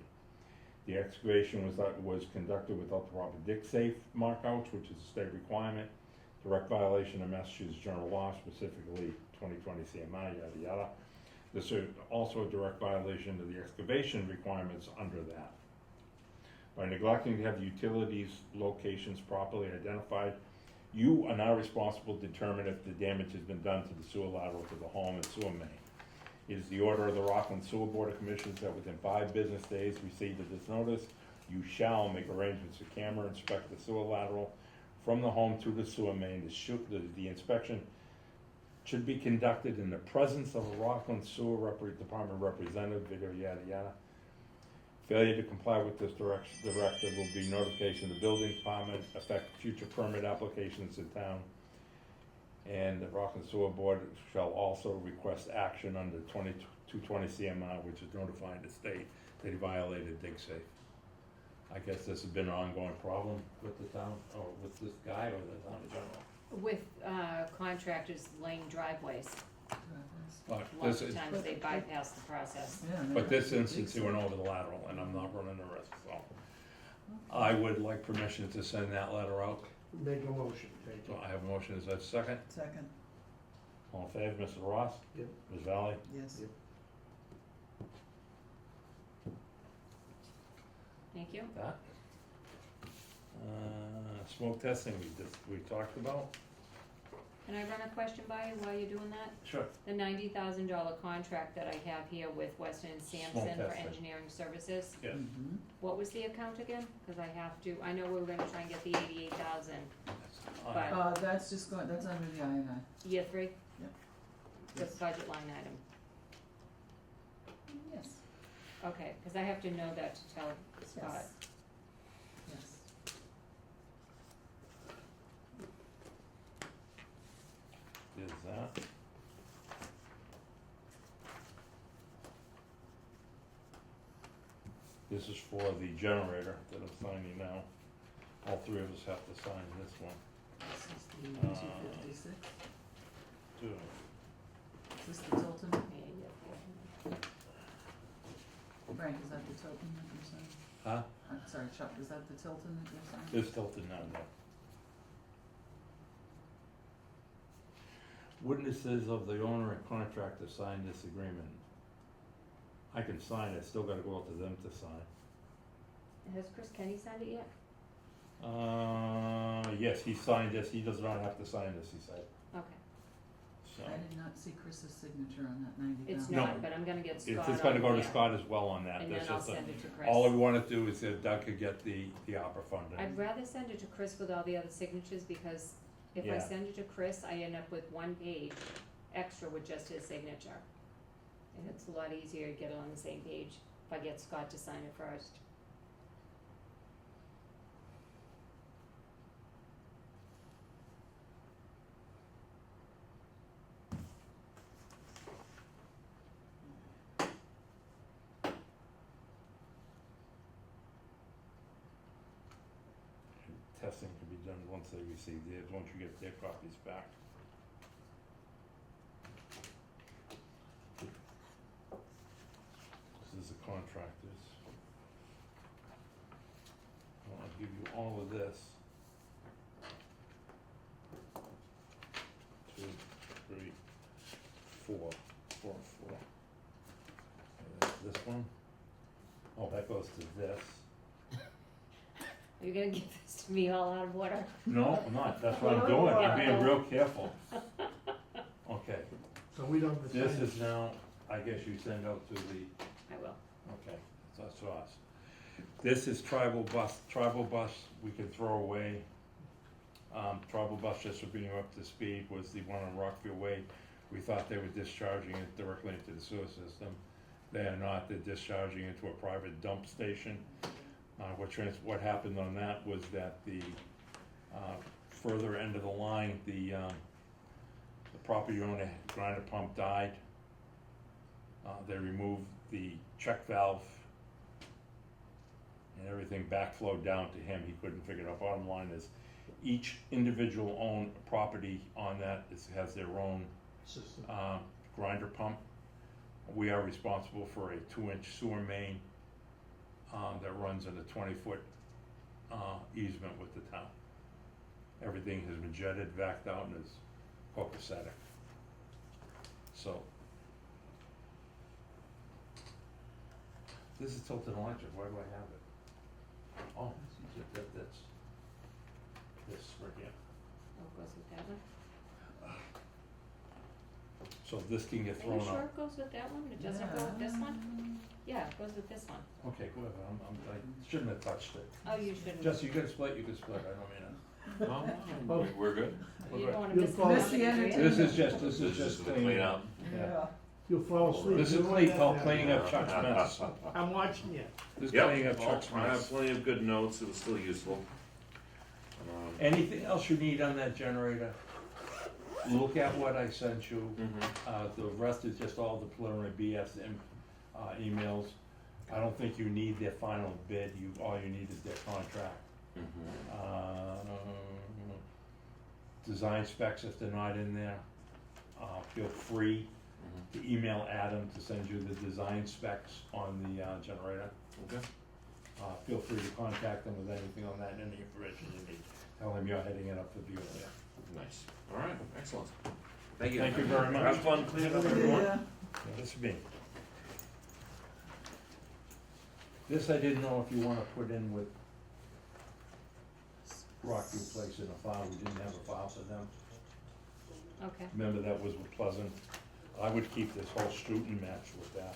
The excavation was conducted without the proper dig safe markouts, which is a state requirement, direct violation of Massachusetts general law, specifically 2020 CMI, yada yada. This is also a direct violation of the excavation requirements under that. By neglecting to have the utilities locations properly identified, you are now responsible to determine if the damage has been done to the sewer lateral to the home and sewer main. It is the order of the Rockland Sewer Board of Commissioners that within 5 business days received of this notice, you shall make arrangements to camera inspect the sewer lateral from the home to the sewer main. The inspection should be conducted in the presence of a Rockland Sewer Department representative, video yada yada. Failure to comply with this directive will be notification of the building department, affect future permit applications in town. And the Rockland Sewer Board shall also request action under 220 CMR, which is notifying the state that he violated dig safe. I guess this has been an ongoing problem with the town, or with this guy, or the town in general. With contractors laying driveways, But lots this of is, times they bypass the process. but this instance, he went over the lateral, and I'm not running the risk, so. I would like permission to send that letter out. Make a motion, thank So you. I have a motion, is that second? Second, All in favor, Mr. Ross? Yep. Ms. Valley? yes. Yep. Thank you. That? Smoke testing, we talked about? Can I run a question by you while you're doing that? Sure. The $90,000 contract that I have here with Weston and Sampson for testing. engineering services, Yes. Mhm. what was the account again? Cause I have to, I know we were gonna try and get the 88,000, But- That's just going, that's under the I&I. year 3? Yep. The budget line item, Yes. okay, cause I have to know that to tell Scott. Yes. Yes. Is that? This is for the generator that I'm signing now. All 3 of us have to sign this one. This is the 256. Too. Is this the Tilton? Yeah. Frank, is that the Tilton that you're signing? Huh? I'm sorry, Chuck, is that the Tilton that you're signing? It's tilted now, no. Witnesses of the owner and contractor sign this agreement. I can sign it, still gotta go out to them to sign. Has Chris Kenny signed it yet? Yes, he signed this, he does not have to sign this, he said, Okay, so. I did not see Chris's signature on that 90,000. it's No. not, but I'm gonna get Scott It's gonna go on to there, Scott as well on that, and that's then I'll just a, send it to Chris. all we wanna do is if Doug could get the opera funding. I'd rather send it to Chris with all the other signatures, because if I Yeah. send it to Chris, I end up with 1 page extra with just his signature. And it's a lot easier to get it on the same page if I get Scott to sign it first. Testing can be done once they receive theirs, once you get their copies back. This is the contractors. I'll give you all of this. 2, 3, 4, 4, 4. And that's this one. Oh, that goes to this. Are you gonna give this to me all out of order? No, I'm not, that's what I'm doing, I'm being real careful. Okay, So we don't decide. this is now, I guess you send out to the, I will. okay, so that's us. This is tribal bus we can throw away. Tribal bus, just for being up to speed, was the one on Rockfield Way. We thought they were discharging it directly into the sewer system. They are not, they're discharging it to a private dump station. What happened on that was that the further end of the line, the property owner, grinder pump died. They removed the check valve and everything backflowed down to him, he couldn't figure it out. Bottom line is, each individual owned property on that has their own System. grinder pump. We are responsible for a 2-inch sewer main that runs in a 20-foot easement with the town. Everything has been jetted, vacked out, and is copacetic. So, this is Tilton Electric, why do I have it? Oh, that's this right here. Oh, it goes with that one? So this can get Are thrown you sure out. it goes with that one? It doesn't go with this one? Yeah, it goes with this one. Okay, good, I shouldn't have touched it. Oh, you shouldn't. Jesse, you can split, I don't mean it. No, we're good. You don't wanna You'll miss the fall Miss the opportunity. energy. This is just the cleaning clean up. up. Yeah. You'll fall asleep. This is doing called that. cleaning up Chuck's mess. I'm watching you. This is Yep, cleaning up Chuck's I have mess. plenty of good notes, it was still useful. Anything else you need on that generator? Look at what I sent you. Mhm. The rest is just all the preliminary BS emails. I don't think you need their final bid, all you need is their contract. Design specs, if they're not in there, feel free to email Adam to send you the design specs on the generator. Okay. Feel free to contact them with anything on that, and any information you need. Tell him you're heading it up for view there. Nice. All right, excellent. Thank you. Thank you very much. Have fun cleaning up, everyone. Yeah. This is me. This I didn't know if you wanna put in with Rockview Place in a file, we didn't have a file for them. Okay. Remember that was with Pleasant? I would keep this whole Stoughton match with that.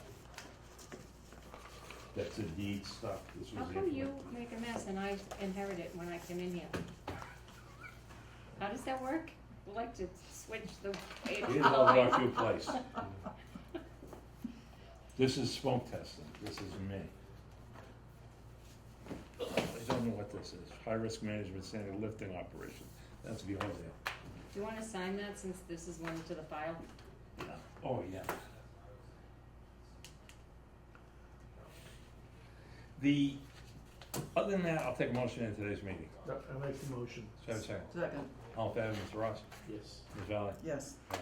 That's the deed stuff, this How was. come you make a mess and I inherit it when I come in here? How does that work? I like to switch the page. Here's all Rockview Place. This is smoke testing, this is me. I don't know what this is, high-risk management standard lifting operation, that's the other. Do you wanna sign that since this is one to the file? Yeah. Oh, yeah. Other than that, I'll take a motion in today's meeting. I make the motion. So I have a second. Second, All in favor, Mr. Ross? Yes. Ms. Valley? yes. Aye.